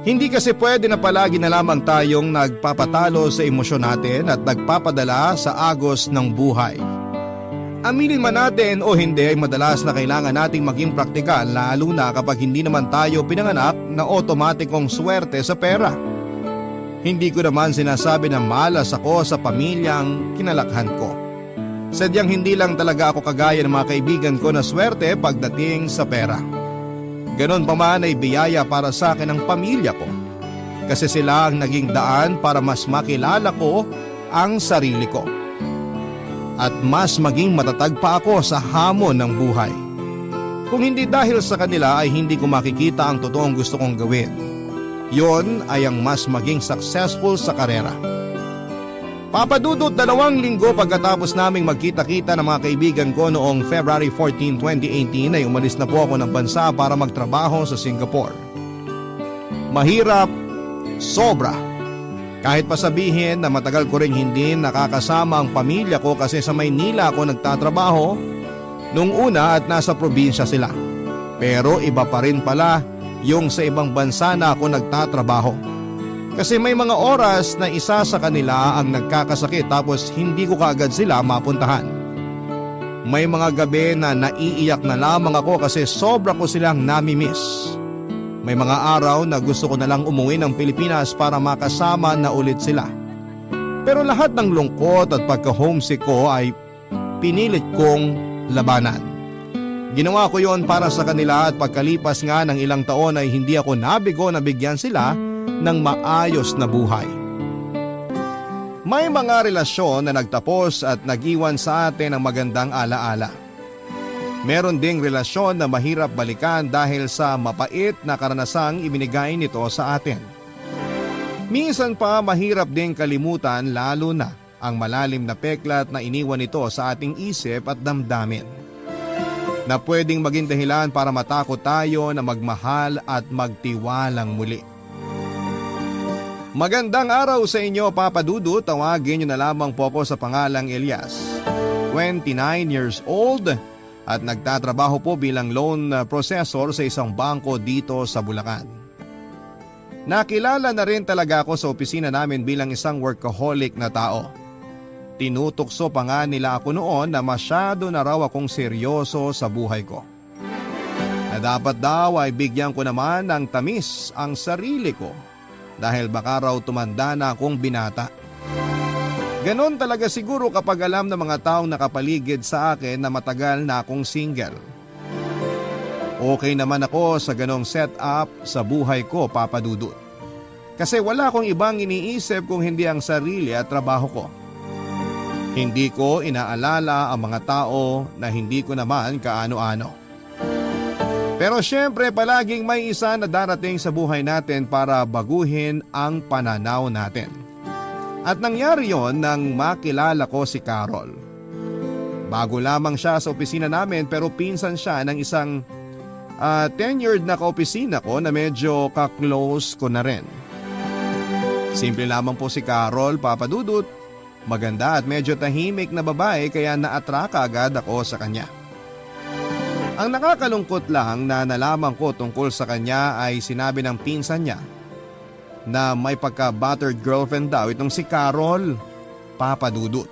Hindi kasi pwede na palagi na lamang tayong nagpapatalo sa emosyon natin at nagpapadala sa agos ng buhay. Aminin man natin o hindi ay madalas na kailangan nating maging praktikal lalo na kapag hindi naman tayo pinanganak na otomatikong swerte sa pera. Hindi ko naman sinasabi na malas ako sa pamilyang kinalakhan ko. Sadyang hindi lang talaga ako kagaya ng mga kaibigan ko na swerte pagdating sa pera. Ganon pa man ay biyaya para sa akin ang pamilya ko. Kasi sila ang naging daan para mas makilala ko ang sarili ko. At mas maging matatag pa ako sa hamon ng buhay. Kung hindi dahil sa kanila ay hindi ko makikita ang totoong gusto kong gawin. Yon ay ang mas maging successful sa karera. Papa Dudut, 2 linggo pagkatapos naming magkita-kita ng mga kaibigan ko noong February 14, 2018 ay umalis na po ako ng bansa para magtrabaho sa Singapore. Mahirap, sobra. Kahit pa sabihin na matagal ko rin hindi nakakasama ang pamilya ko kasi sa Maynila ako nagtatrabaho nung una at nasa probinsya sila. Pero iba pa rin pala yung sa ibang bansa na ako nagtatrabaho. Kasi may mga oras na isa sa kanila ang nagkakasakit tapos hindi ko kaagad sila mapuntahan. May mga gabi na naiiyak na lamang ako kasi sobra ko silang nami-miss. May mga araw na gusto ko na lang umuwi ng Pilipinas para makasama na ulit sila. Pero lahat ng lungkot at pagka-homesick ko ay pinilit kong labanan. Ginawa ko yon para sa kanila at pagkalipas nga ng ilang taon ay hindi ako nabigo na bigyan sila ng maayos na buhay. May mga relasyon na nagtapos at nag-iwan sa atin ng magandang alaala. Meron ding relasyon na mahirap balikan dahil sa mapait na karanasang ibinigay nito sa atin. Minsan pa mahirap ding kalimutan lalo na ang malalim na peklat na iniwan nito sa ating isip at damdamin. Na pwedeng maging dahilan para matakot tayo na magmahal at magtiwalang muli. Magandang araw sa inyo, Papa Dudu. Tawagin niyo na lamang po ako sa pangalang Elias. 29 years old at nagtatrabaho po bilang loan processor sa isang bangko dito sa Bulacan. Nakilala na rin talaga ako sa opisina namin bilang isang workaholic na tao. Tinutokso pa nga nila ako noon na masyado na raw akong seryoso sa buhay ko. Na dapat daw ay bigyan ko naman ng tamis ang sarili ko dahil baka raw tumanda na akong binata. Ganon talaga siguro kapag alam ng mga taong nakapaligid sa akin na matagal na akong single. Okay naman ako sa ganong setup sa buhay ko, Papa Dudut. Kasi wala akong ibang iniisip kung hindi ang sarili at trabaho ko. Hindi ko inaalala ang mga tao na hindi ko naman kaano-ano. Pero syempre palaging may isa na darating sa buhay natin para baguhin ang pananaw natin. At nangyari yon nang makilala ko si Carol. Bago lamang siya sa opisina namin pero pinsan siya ng isang tenured na kaopisina ko na medyo ka-close ko na rin. Simple lamang po si Carol, Papa Dudut. Maganda at medyo tahimik na babae kaya na-atraka agad ako sa kanya. Ang nakakalungkot lang na nalaman ko tungkol sa kanya ay sinabi ng pinsan niya na may pagka-battered girlfriend daw itong si Carol, Papa Dudut.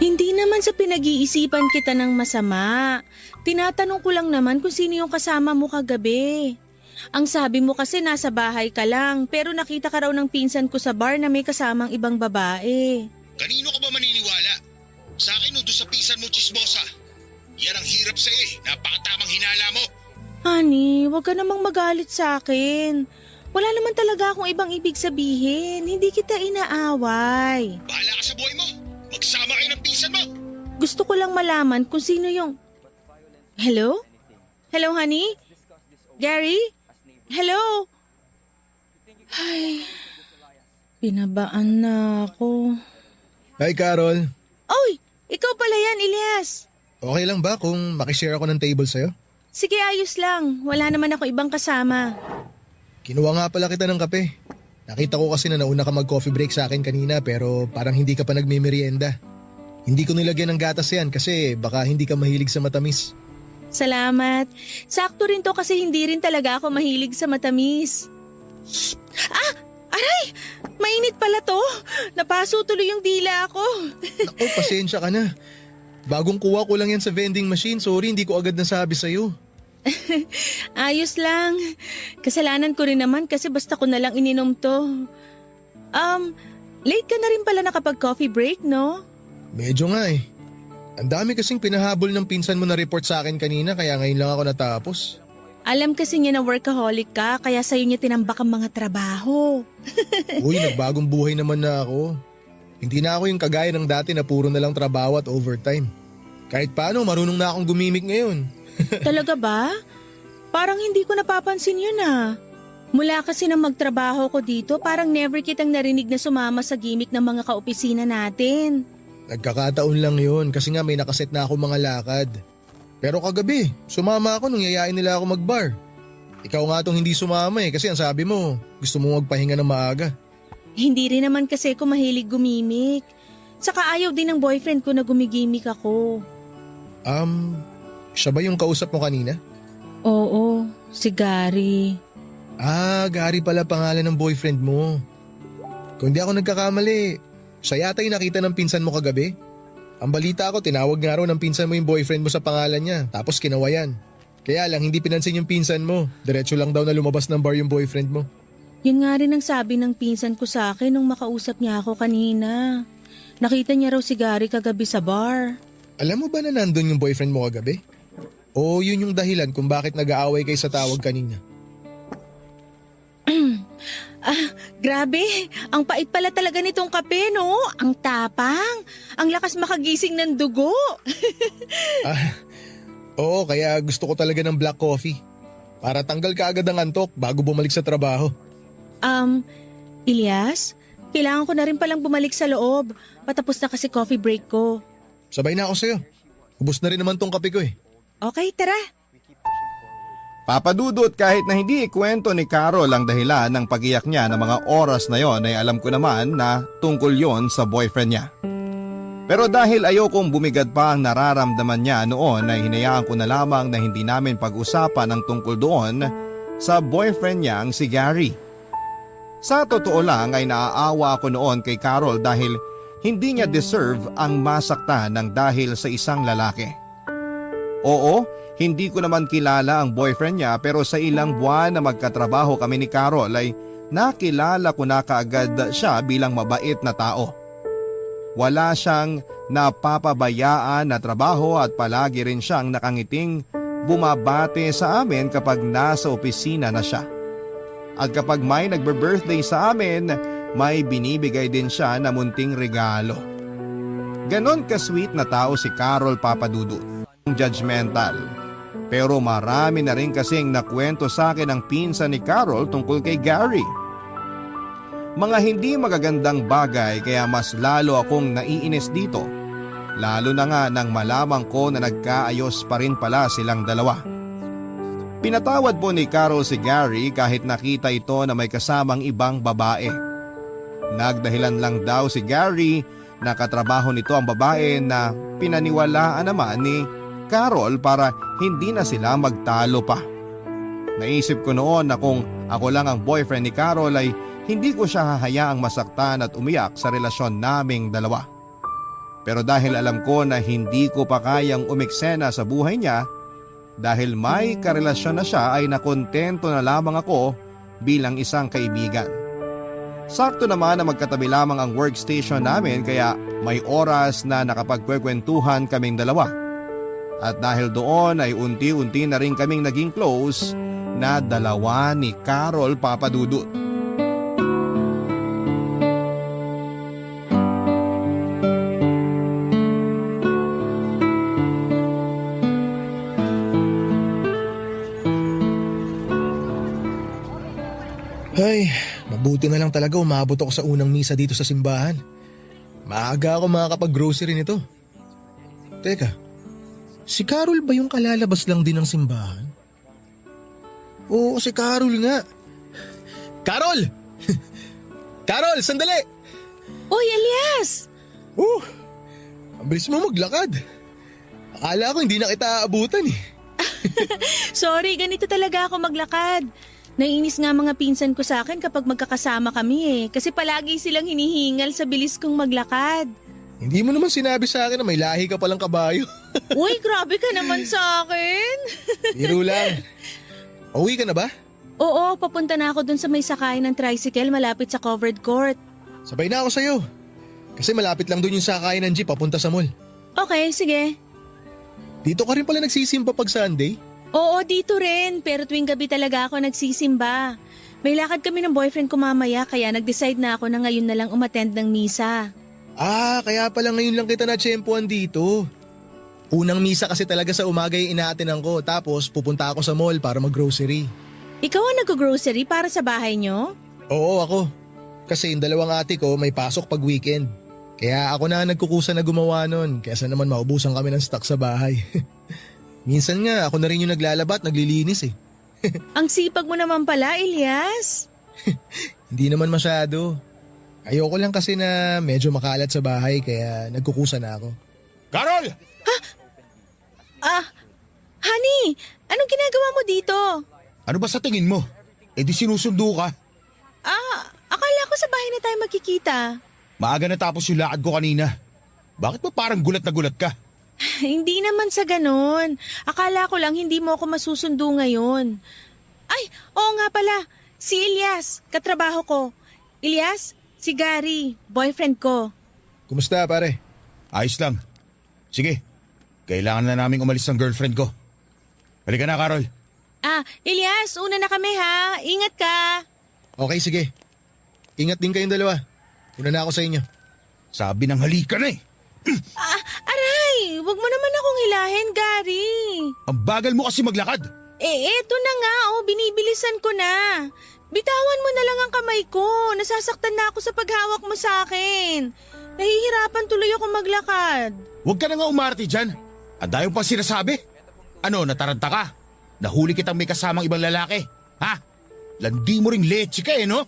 Hindi naman sa pinag-iisipan kita ng masama. Tinatanong ko lang naman kung sino yung kasama mo kagabi. Ang sabi mo kasi nasa bahay ka lang pero nakita ka raw ng pinsan ko sa bar na may kasamang ibang babae.
Kanino ka ba maniniwala? Sa akin o doon sa pinsan mo, chismosa? Yan ang hirap sa'yo eh. Napakatamang hinala mo.
Honey, huwag ka namang magalit sa akin. Wala naman talaga akong ibang ibig sabihin. Hindi kita inaaway.
Bahala ka sa buhay mo. Magsama kayo ng pinsan mo.
Gusto ko lang malaman kung sino yung... Hello? Hello, honey? Gary? Hello? Ay, pinabaan na ako.
Hi Carol,
Oy, ikaw pala yan, Elias.
okay lang ba kung makishare ako ng table sa'yo?
Sige, ayos lang. Wala naman ako ibang kasama.
Kinuha nga pala kita ng kape. Nakita ko kasi na nauna ka mag-coffee break sa akin kanina pero parang hindi ka pa nagmimerienda. Hindi ko nilagyan ng gatas yan kasi baka hindi ka mahilig sa matamis.
Salamat. Sakto rin to kasi hindi rin talaga ako mahilig sa matamis. Ah! Aray! Mainit pala to. Napaso tuloy yung dila ko.
Naku, pasensya ka na. Bagong kuha ko lang yan sa vending machine. Sorry, hindi ko agad nasabi sa'yo.
Ayos lang. Kasalanan ko rin naman kasi basta ko na lang ininom to. Late ka na rin pala nakapag-coffee break, no?
Medyo nga eh. Ang dami kasing pinahabol ng pinsan mo na report sa akin kanina kaya ngayon lang ako natapos.
Alam kasi niya na workaholic ka kaya sa'yo niya tinambak ang mga trabaho.
Uy, nagbagong buhay naman na ako. Hindi na ako yung kagaya ng dati na puro na lang trabaho at overtime. Kahit paano, marunong na akong gumimik ngayon.
Talaga ba? Parang hindi ko napapansin yun ah. Mula kasi nang magtrabaho ko dito, parang never kitang narinig na sumama sa gimmick ng mga kaopisina natin.
Nagkakataon lang yun kasi nga may nakaset na ako mga lakad. Pero kagabi, sumama ako nung yayain nila ako magbar. Ikaw nga tong hindi sumama eh kasi ang sabi mo, gusto mo magpahinga ng maaga.
Hindi rin naman kasi ako mahilig gumimik. Saka ayaw din ng boyfriend ko na gumigimik ako.
Siya ba yung kausap mo kanina?
Oo, si Gary.
Gary pala pangalan ng boyfriend mo. Kung di ako nagkakamali, siya yata yung nakita ng pinsan mo kagabi. Ang balita ko, tinawag nga raw ng pinsan mo yung boyfriend mo sa pangalan niya, tapos kinawayan. Kaya lang hindi pinansin yung pinsan mo, diretso lang daw na lumabas ng bar yung boyfriend mo.
Yun nga rin ang sabi ng pinsan ko sa akin nung makausap niya ako kanina. Nakita niya raw si Gary kagabi sa bar.
Alam mo ba na nandun yung boyfriend mo kagabi? O yun yung dahilan kung bakit nag-aaway kayo sa tawag kanina?
Grabe, ang pait pala talaga nitong kape, no? Ang tapang, ang lakas makagising ng dugo.
Oo, kaya gusto ko talaga ng black coffee. Para tanggal ka agad ang antok bago bumalik sa trabaho.
Ilyas, kailangan ko na rin palang bumalik sa loob. Patapos na kasi coffee break ko.
Sabay na ako sa'yo. Ubus na rin naman tong kape ko eh.
Okay, tara.
Papadudot, kahit na hindi ikwento ni Carol ang dahilan ng pag-iyak niya ng mga oras na yon ay alam ko naman na tungkol yon sa boyfriend niya. Pero dahil ayokong bumigad pa ang nararamdaman niya noon ay hinayaan ko na lamang na hindi namin pag-usapan ang tungkol doon sa boyfriend niyang si Gary. Sa totoo lang ay naaawa ako noon kay Carol dahil hindi niya deserve ang masaktan ng dahil sa isang lalaki. Oo, hindi ko naman kilala ang boyfriend niya pero sa ilang buwan na magkatrabaho kami ni Carol ay nakilala ko na kaagad siya bilang mabait na tao. Wala siyang napapabayaan na trabaho at palagi rin siyang nakangiting bumabate sa amin kapag nasa opisina na siya. At kapag may nagbe-birthday sa amin, may binibigay din siya na munting regalo. Ganon ka-sweet na tao si Carol, Papadudut. Judgmental. Pero marami na rin kasing nakwento sa akin ang pinsan ni Carol tungkol kay Gary. Mga hindi magagandang bagay kaya mas lalo akong naiinis dito. Lalo na nga nang malamang ko na nagkaayos pa rin pala silang dalawa. Pinatawad po ni Carol si Gary kahit nakita ito na may kasamang ibang babae. Nagdahilan lang daw si Gary na katrabaho nito ang babae na pinaniwalaan naman ni Carol para hindi na sila magtalo pa. Naisip ko noon na kung ako lang ang boyfriend ni Carol ay hindi ko siya hahayaang masaktan at umiyak sa relasyon naming dalawa. Pero dahil alam ko na hindi ko pa kayang umiksena sa buhay niya, dahil may karelasyon na siya ay nakontento na lamang ako bilang isang kaibigan. Sakto naman na magkatabi lamang ang workstation namin kaya may oras na nakapagkwekwentuhan kaming dalawa. At dahil doon ay unti-unti na rin kaming naging close na dalawa ni Carol, Papadudut.
Ay, mabuti na lang talaga umabot ako sa unang misa dito sa simbahan. Maaga ako makakapag-grocery nito. Teka, si Carol ba yung kalalabas lang din ng simbahan? Oo, si Carol nga. Carol! Carol, sandali!
Uy, Elias!
Ang bilis mo maglakad. Akala ko hindi na kita aabutan eh.
Sorry, ganito talaga ako maglakad. Naiinis nga mga pinsan ko sa akin kapag magkakasama kami eh. Kasi palagi silang hinihingal sa bilis kong maglakad.
Hindi mo naman sinabi sa akin na may lahi ka palang kabayo.
Uy, grabe ka naman sa akin.
Biro lang. Uwi ka na ba?
Oo, papunta na ako dun sa may sakay ng tricycle malapit sa covered court.
Sabay na ako sa'yo. Kasi malapit lang dun yung sakay ng jeep papunta sa mall.
Okay, sige.
Dito ka rin pala nagsisimba pag Sunday?
Oo, dito rin. Pero tuwing gabi talaga ako nagsisimba. May lakad kami ng boyfriend ko mamaya kaya nag-decide na ako na ngayon na lang umattend ng misa.
Kaya pala ngayon lang kita na-tsempuan dito. Unang misa kasi talaga sa umaga yung inaatinan ko tapos pupunta ako sa mall para mag-grocery.
Ikaw ang nag-grocery para sa bahay nyo?
Oo, ako. Kasi yung dalawang ate ko may pasok pag weekend. Kaya ako na nagkukusa na gumawa nun kaysa naman maubusan kami ng stock sa bahay. Minsan nga ako na rin yung naglalaba at naglilinis eh.
Ang sipag mo naman pala, Elias.
Hindi naman masyado. Ayoko lang kasi na medyo makalat sa bahay kaya nagkukusa na ako.
Carol!
Honey, anong ginagawa mo dito?
Ano ba sa tingin mo? Eh di sinusundo ka.
Akala ko sa bahay na tayo magkikita.
Maaga natapos yung lakad ko kanina. Bakit ba parang gulat na gulat ka?
Hindi naman sa ganon. Akala ko lang hindi mo ako masusundo ngayon. Ay, oo nga pala. Si Elias, katrabaho ko. Elias, si Gary, boyfriend ko.
Kumusta pare?
Ayos lang. Sige, kailangan na naming umalis ng girlfriend ko. Halika na, Carol.
Elias, una na kami ha. Ingat ka.
Okay, sige. Ingat din kayong dalawa. Una na ako sa inyo.
Sabi ng halika na eh.
Aray, wag mo naman akong hilahin, Gary.
Ang bagal mo kasi maglakad.
Eto na nga, binibilisan ko na. Bitawan mo na lang ang kamay ko. Nasasaktan na ako sa paghawak mo sa akin. Nahihirapan tuloy ako maglakad.
Huwag ka na nga umarte dyan. Ang dayo pa sinasabi. Ano, nataranta ka? Nahuli kitang may kasamang ibang lalaki. Ha? Landi mo ring leche ka eh, no?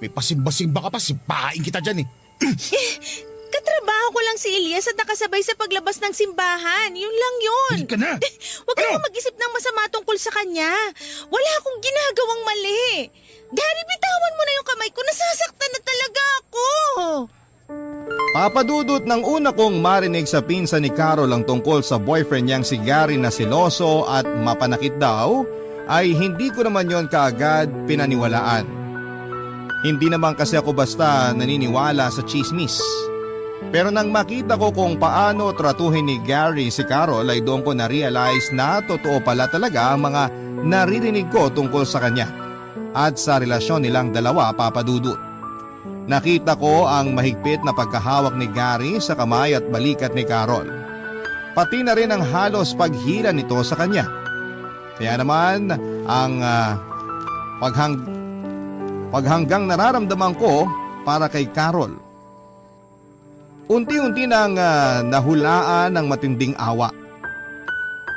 May pasimba-simba ka pa, sipain kita dyan eh.
Katrabaho ko lang si Elias at nakasabay sa paglabas ng simbahan. Yun lang yun.
Hindi ka na.
Huwag kang mag-isip ng masama tungkol sa kanya. Wala akong ginagawang mali. Gary, bitawan mo na yung kamay ko. Nasasaktan na talaga ako.
Papadudot ng una kong marinig sa pinsan ni Carol ang tungkol sa boyfriend niyang si Gary na siloso at mapanakit daw, ay hindi ko naman yon kaagad pinaniwalaan. Hindi naman kasi ako basta naniniwala sa chismis. Pero nang makita ko kung paano tratuhin ni Gary si Carol ay doon ko na-realize na totoo pala talaga ang mga naririnig ko tungkol sa kanya at sa relasyon nilang dalawa, Papadudot. Nakita ko ang mahigpit na pagkahawak ni Gary sa kamay at balikat ni Carol. Pati na rin ang halos paghila nito sa kanya. Kaya naman ang paghanggang nararamdaman ko para kay Carol. Unti-unti nang nahulaan ng matinding awa.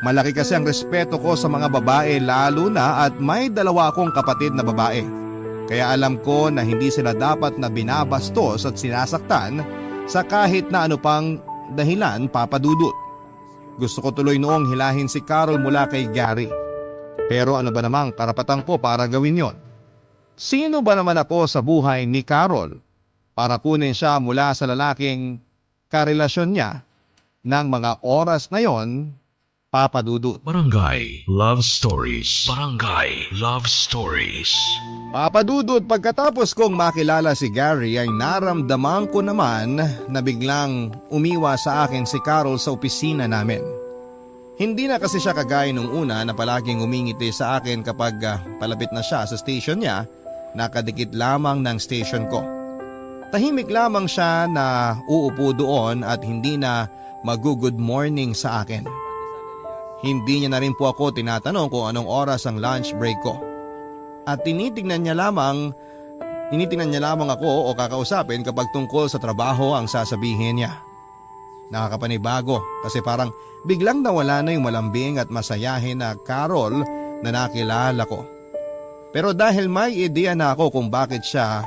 Malaki kasi ang respeto ko sa mga babae lalo na at may dalawa akong kapatid na babae. Kaya alam ko na hindi sila dapat na binabastos at sinasaktan sa kahit na ano pang dahilan, Papadudot. Gusto ko tuloy noong hilahin si Carol mula kay Gary. Pero ano ba namang karapatan ko para gawin yon? Sino ba naman ako sa buhay ni Carol para kunin siya mula sa lalaking karelasyon niya ng mga oras na yon, Papadudot?
Barangay Love Stories. Barangay Love Stories.
Papadudot, pagkatapos kong makilala si Gary ay naramdaman ko naman na biglang umiwa sa akin si Carol sa opisina namin. Hindi na kasi siya kagaya nung una na palaging umingiti sa akin kapag palapit na siya sa station niya, nakadikit lamang ng station ko. Tahimik lamang siya na uupo doon at hindi na mag-good morning sa akin. Hindi niya na rin po ako tinatanong kung anong oras ang lunch break ko. At tinitingnan niya lamang ako o kakausapin kapag tungkol sa trabaho ang sasabihin niya. Nakakapanibago kasi parang biglang nawala na yung malambing at masayahin na Carol na nakilala ko. Pero dahil may ideya na ako kung bakit siya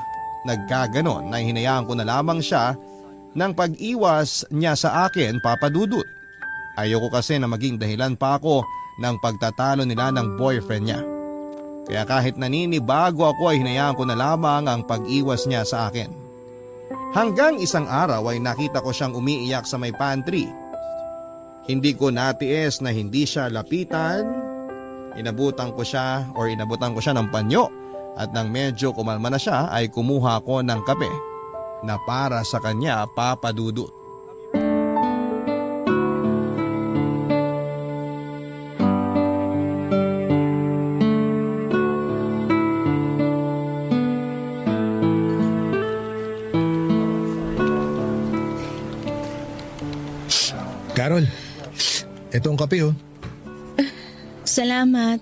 nagkaganon, na hinayaan ko na lamang siya ng pag-iwas niya sa akin, Papadudot. Ayoko kasi na maging dahilan pa ako ng pagtatalo nila ng boyfriend niya. Kaya kahit naninibago ako ay hinayaan ko na lamang ang pag-iwas niya sa akin. Hanggang isang araw ay nakita ko siyang umiiyak sa may pantry. Hindi ko natiis na hindi siya lapitan. Inabutan ko siya ng panyo at nang medyo kumalma na siya ay kumuha ko ng kape na para sa kanya, Papadudot.
Carol, eto ang kape oh.
Salamat.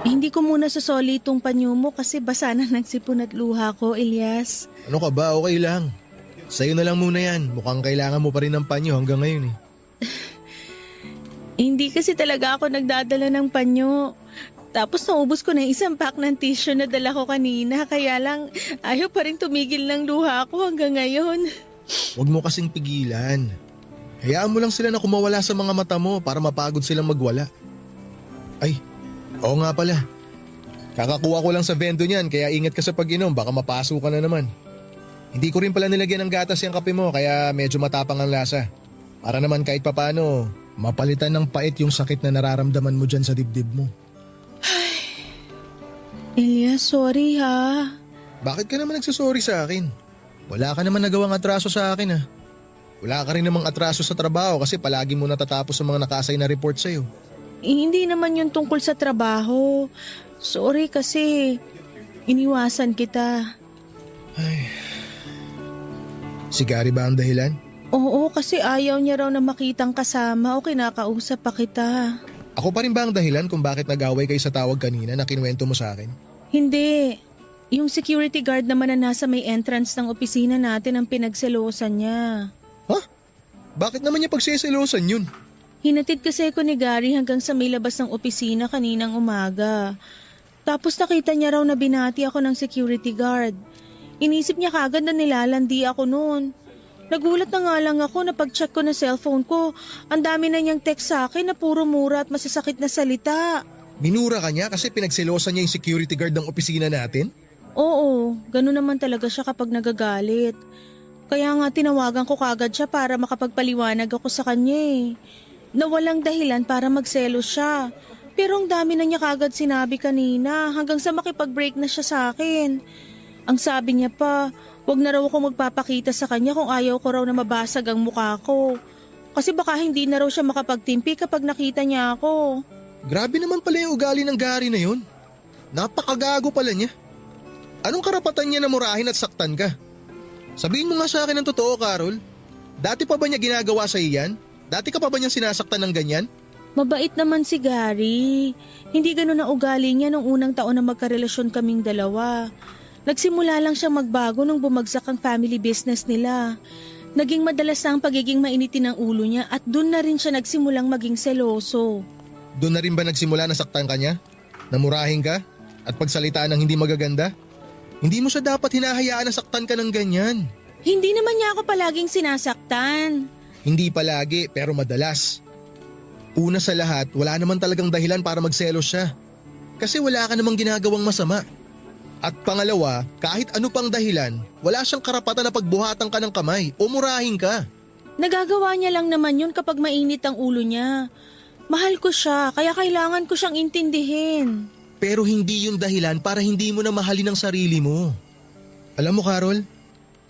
Hindi ko muna sasoli itong panyo mo kasi basa na nagsipon at luha ko, Elias.
Ano ka ba? Okay lang. Sa'yo na lang muna yan. Mukhang kailangan mo pa rin ng panyo hanggang ngayon eh.
Hindi kasi talaga ako nagdadala ng panyo. Tapos naubos ko na isang pack ng tissue na dala ko kanina. Kaya lang ayaw pa rin tumigil ng luha ko hanggang ngayon.
Huwag mo kasing pigilan. Hayaan mo lang sila na kumawala sa mga mata mo para mapagod silang magwala. Ay, oo nga pala. Kakakuha ko lang sa vendo niyan kaya ingat ka sa pag-inom, baka mapaso ka na naman. Hindi ko rin pala nilagyan ng gatas yung kape mo kaya medyo matapang ang lasa. Para naman kahit papano, mapalitan ng pait yung sakit na nararamdaman mo dyan sa dibdib mo.
Elias, sorry ha.
Bakit ka naman nagsasorry sa akin? Wala ka naman nagawang atraso sa akin ah. Wala ka rin namang atraso sa trabaho kasi palagi mo natatapos sa mga naka-assign na report sa'yo.
Hindi naman yun tungkol sa trabaho. Sorry kasi iniwasan kita.
Si Gary ba ang dahilan?
Oo, kasi ayaw niya raw na makitang kasama o kinakausap pa kita.
Ako pa rin ba ang dahilan kung bakit nag-away kayo sa tawag kanina na kinuwento mo sa akin?
Hindi. Yung security guard naman na nasa may entrance ng opisina natin ang pinagselosan niya.
Ha? Bakit naman niya pagseselosan yun?
Hinatid kasi ko ni Gary hanggang sa may labas ng opisina kaninang umaga. Tapos nakita niya raw na binati ako ng security guard. Inisip niya kagad na nilalandi ako noon. Nagulat na nga lang ako na pag-check ko na cellphone ko, ang dami na niyang text sa akin na puro mura at masasakit na salita.
Minura ka niya kasi pinagselosan niya yung security guard ng opisina natin?
Oo, gano'n naman talaga siya kapag nagagalit. Kaya nga tinawagan ko kagad siya para makapagpaliwanag ako sa kanya eh. Na walang dahilan para magselos siya. Pero ang dami na niya kagad sinabi kanina hanggang sa makipag-break na siya sa akin. Ang sabi niya pa, wag na raw ako magpapakita sa kanya kung ayaw ko raw na mabasag ang mukha ko. Kasi baka hindi na raw siya makapagtimpi kapag nakita niya ako.
Grabe naman pala yung ugali ng Gary na yun. Napakagago pala niya. Anong karapatan niya na murahin at saktan ka? Sabihin mo nga sa akin ang totoo, Carol. Dati pa ba niya ginagawa sa iyan? Dati ka pa ba niyang sinasaktan ng ganyan?
Mabait naman si Gary. Hindi ganun ang ugali niya nung unang taon na magkarelasyon kaming dalawa. Nagsimula lang siyang magbago nung bumagsak ang family business nila. Naging madalas na ang pagiging mainitin ng ulo niya at doon na rin siya nagsimulang maging seloso.
Doon na rin ba nagsimula na saktan ka niya? Namurahin ka? At pagsalitaan ng hindi magaganda? Hindi mo siya dapat hinahayaan na saktan ka ng ganyan.
Hindi naman niya ako palaging sinasaktan.
Hindi palagi pero madalas. Una sa lahat, wala naman talagang dahilan para magselos siya. Kasi wala ka namang ginagawang masama. At pangalawa, kahit ano pang dahilan, wala siyang karapatan na pagbuhatan ka ng kamay o murahin ka.
Nagagawa niya lang naman yun kapag mainit ang ulo niya. Mahal ko siya, kaya kailangan ko siyang intindihin.
Pero hindi yun dahilan para hindi mo na mahalin ang sarili mo. Alam mo, Carol,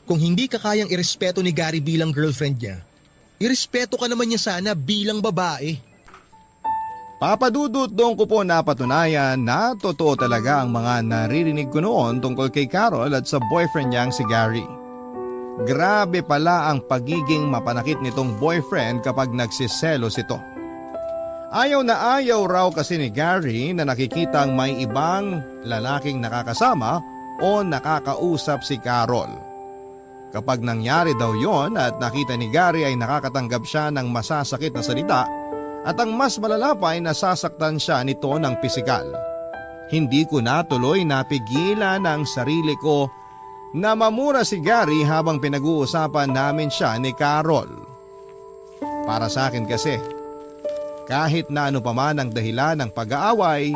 kung hindi ka kayang irespeto ni Gary bilang girlfriend niya, irespeto ka naman niya sana bilang babae.
Papadudot doon ko po napatunayan na totoo talaga ang mga naririnig ko noon tungkol kay Carol at sa boyfriend niyang si Gary. Grabe pala ang pagiging mapanakit nitong boyfriend kapag nagsiselos ito. Ayaw na ayaw raw kasi ni Gary na nakikitang may ibang lalaking nakakasama o nakakausap si Carol. Kapag nangyari daw yon at nakita ni Gary ay nakakatanggap siya ng masasakit na salita at ang mas malala pa ay nasasaktan siya nito ng pisikal. Hindi ko na tuloy napigilan ang sarili ko na mamura si Gary habang pinag-uusapan namin siya ni Carol. Para sa akin kasi, kahit na ano pa man ang dahilan ng pag-aaway,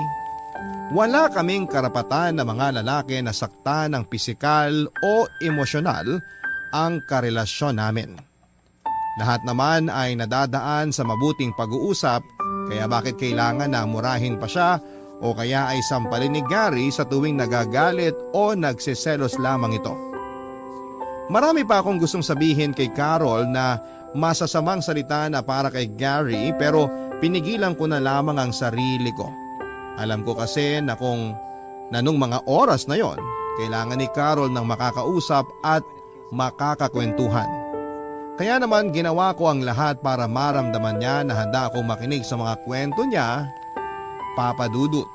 wala kaming karapatan na mga lalaki na saktan ng pisikal o emosyonal ang karelasyon namin. Lahat naman ay nadadaan sa mabuting pag-uusap, kaya bakit kailangan na murahin pa siya o kaya ay sampalin ni Gary sa tuwing nagagalit o nagsiselos lamang ito. Marami pa akong gustong sabihin kay Carol na masasamang salita na para kay Gary pero pinigilan ko na lamang ang sarili ko. Alam ko kasi na nung mga oras na yon, kailangan ni Carol ng makakausap at makakakwentuhan. Kaya naman ginawa ko ang lahat para maramdaman niya na handa akong makinig sa mga kwento niya, Papa Dudut.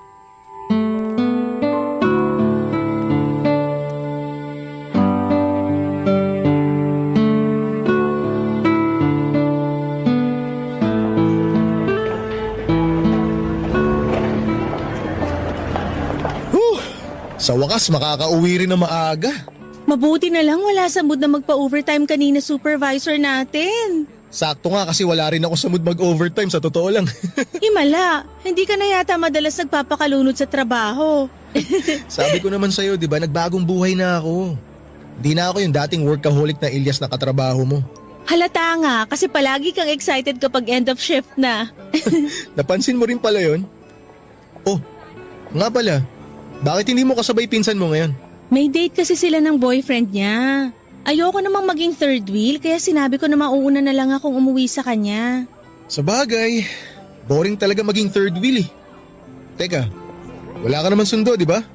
Sa wakas, makakauwi rin na maaga.
Mabuti na lang wala sa mood na magpa-overtime kanina supervisor natin.
Sakto nga kasi wala rin ako sa mood mag-overtime, sa totoo lang.
Himala, hindi ka na yata madalas nagpapakalunod sa trabaho.
Sabi ko naman sa'yo, di ba, nagbagong buhay na ako. Di na ako yung dating workaholic na Ilyas na katrabaho mo.
Halata nga kasi palagi kang excited kapag end of shift na.
Napansin mo rin pala yon? Oh, nga pala, bakit hindi mo kasabay pinsan mo ngayon?
May date kasi sila ng boyfriend niya. Ayoko namang maging third wheel kaya sinabi ko na mauuna na lang akong umuwi sa kanya.
Sa bagay, boring talaga maging third wheel eh. Teka, wala ka naman sundo, di ba?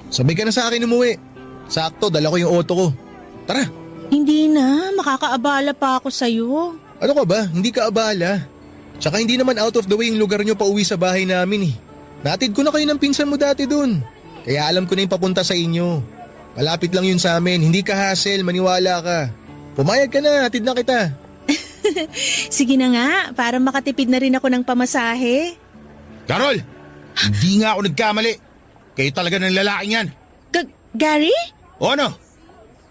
Sabay ka na sa akin umuwi. Sakto, dala ko yung auto ko. Tara.
Hindi na, makakaabala pa ako sa'yo.
Ano ka ba? Hindi ka abala. Tsaka hindi naman out of the way yung lugar nyo pa uwi sa bahay namin eh. Natid ko na kayo ng pinsan mo dati dun. Kaya alam ko na yung papunta sa inyo. Malapit lang yun sa amin, hindi ka hassle, maniwala ka. Pumayag ka na, hatid na kita.
Sige na nga, para makatipid na rin ako ng pamasahe.
Carol! Hindi nga ako nagkamali. Kayo talaga ng lalaking yan.
Gary?
O ano?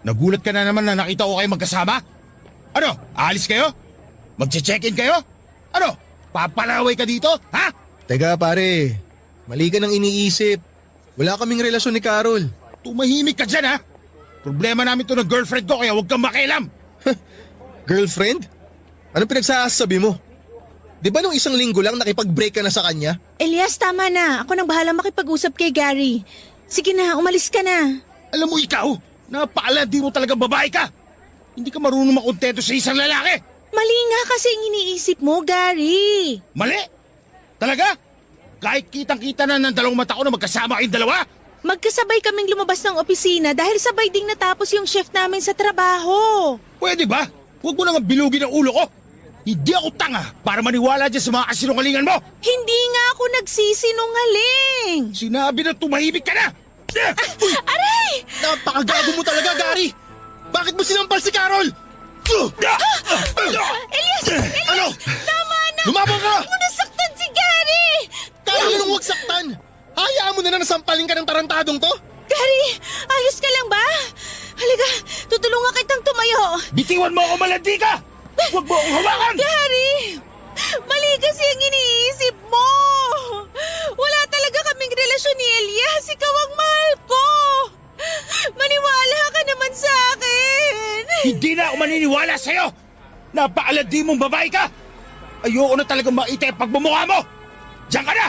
Nagulat ka na naman na nakita ko kayo magkasama? Ano? Aalis kayo? Magche-check-in kayo? Ano? Papalaway ka dito? Ha?
Teka pare, mali ka nang iniisip. Wala kaming relasyon ni Carol.
Tumahimik ka dyan ha? Problema namin to ng girlfriend ko kaya huwag kang makialam.
Girlfriend? Anong pinagsasabi mo? Di ba nung isang linggo lang nakipag-break ka na sa kanya?
Elias, tama na. Ako nang bahala makipag-usap kay Gary. Sige na, umalis ka na.
Alam mo ikaw, napaalandi mo talaga babae ka. Hindi ka marunong makontento sa isang lalaki.
Mali nga kasi ang iniisip mo, Gary.
Mali? Talaga? Kahit kitang-kita na ng dalawang mata ko na magkasama kayong dalawa?
Magkasabay kaming lumabas ng opisina dahil sabay ding natapos yung shift namin sa trabaho.
Pwede ba? Huwag mo nang bilugin ang ulo ko. Hindi ako tanga para maniwala dyan sa mga kasinungalingan mo.
Hindi nga ako nagsisinungaling.
Sinabi na tumahimik ka na.
Aray!
Napakagago mo talaga, Gary! Bakit mo sinampal si Carol?
Elias!
Ano?
Tama na!
Lumabang ka!
Huwag mo nasaktan si Gary!
Carol, nung huwag saktan! Hayaan mo na nasampalin ka ng tarantadong to?
Gary, ayos ka lang ba? Halika, tutulungan kitang tumayo.
Bitiwan mo ako, malandi ka! Huwag mo akong hawakan!
Gary! Mali kasi ang iniisip mo! Wala talaga kaming relasyon ni Elias. Ikaw ang mahal ko! Maniwala ka naman sa akin!
Hindi na ako maniniwala sa'yo! Napaalandi mong babae ka! Ayoko na talagang makita yung pagmumukha mo! Diyan ka na!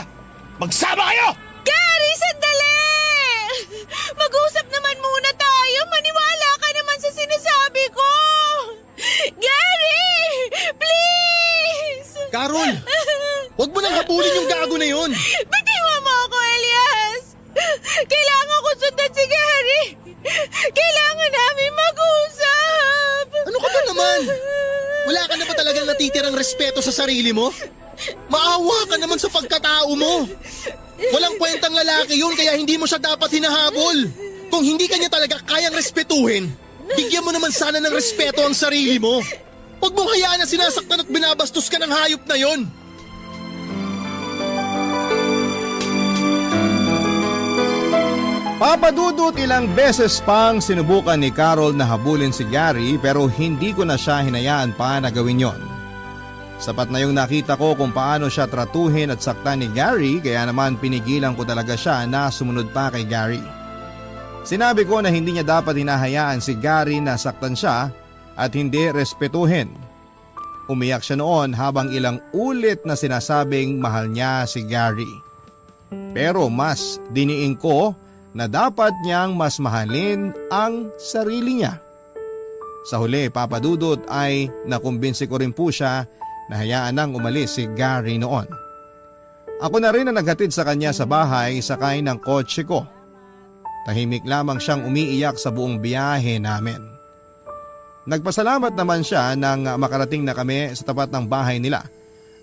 Magsama kayo!
Gary, sandali! Mag-usap naman muna tayo. Maniwala ka naman sa sinasabi ko! Gary! Please!
Carol! Huwag mo nang habulin yung gago na yun!
Bitiwan mo ako, Elias! Kailangan ko sundan si Gary! Kailangan namin mag-usap!
Ano ka ba naman? Wala ka na ba talagang natitirang respeto sa sarili mo? Maawa ka naman sa pagkatao mo! Walang kwentang lalaki yun kaya hindi mo siya dapat hinahabol! Kung hindi ka niya talaga kayang respetuhin, bigyan mo naman sana ng respeto ang sarili mo! Huwag mong hayaan na sinasaktan at binabastos ka ng hayop na yon!
Papadudot ilang beses pang sinubukan ni Carol na habulin si Gary pero hindi ko na siya hinayaan pa na gawin yon. Sapat na yung nakita ko kung paano siya tratuhin at saktan ni Gary kaya naman pinigilan ko talaga siya na sumunod pa kay Gary. Sinabi ko na hindi niya dapat hinahayaan si Gary na saktan siya at hindi respetuhin. Umiyak siya noon habang ilang ulit na sinasabing mahal niya si Gary. Pero mas diniin ko na dapat niyang mas mahalin ang sarili niya. Sa huli, papadudot ay nakumbinsi ko rin po siya na hayaan nang umalis si Gary noon. Ako na rin ang naghatid sa kanya sa bahay sakay ng kotse ko. Tahimik lamang siyang umiiyak sa buong biyahe namin. Nagpasalamat naman siya nang makarating na kami sa tapat ng bahay nila.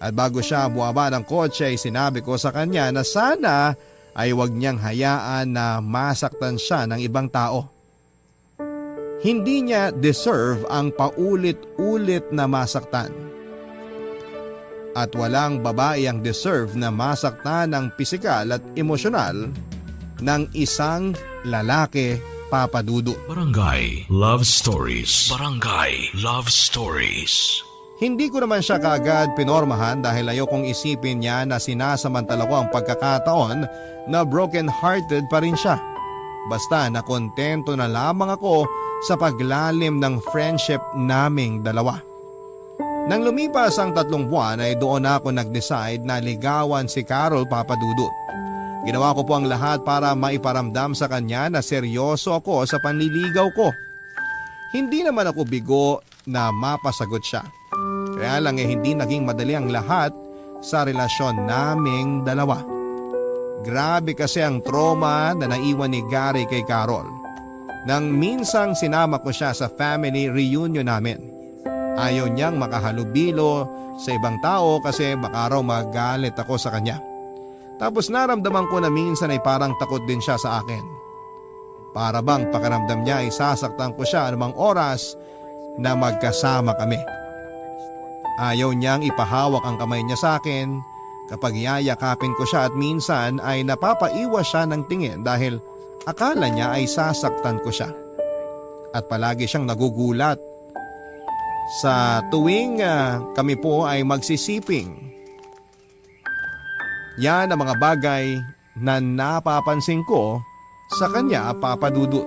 At bago siya buwaba ng kotse ay sinabi ko sa kanya na sana ay huwag niyang hayaan na masaktan siya ng ibang tao. Hindi niya deserve ang paulit-ulit na masaktan. At walang babae ang deserve na masaktan ng pisikal at emosyonal ng isang lalaki, papadudot.
Barangay Love Stories. Barangay Love Stories.
Hindi ko naman siya kaagad pinormahan dahil ayokong isipin niya na sinasamantala ko ang pagkakataon na broken-hearted pa rin siya. Basta na kontento na lamang ako sa paglalim ng friendship naming dalawa. Nang lumipas ang 3 buwan ay doon ako nag-decide na ligawan si Carol, papadudot. Ginawa ko po ang lahat para maiparamdam sa kanya na seryoso ako sa panliligaw ko. Hindi naman ako bigo na mapasagot siya. Kaya lang hindi naging madali ang lahat sa relasyon naming dalawa. Grabe kasi ang trauma na naiwan ni Gary kay Carol. Nang minsang sinama ko siya sa family reunion namin. Ayaw niyang makahalubilo sa ibang tao kasi baka raw magalit ako sa kanya. Tapos naramdaman ko na minsan ay parang takot din siya sa akin. Para bang pakiramdam niya ay sasaktan ko siya anumang oras na magkasama kami. Ayaw niyang ipahawak ang kamay niya sa akin kapag yayakapin ko siya at minsan ay napapaiwas siya ng tingin dahil akala niya ay sasaktan ko siya. At palagi siyang nagugulat sa tuwing kami po ay magsisiping. Yan ang mga bagay na napapansin ko sa kanya, Papa Dudut.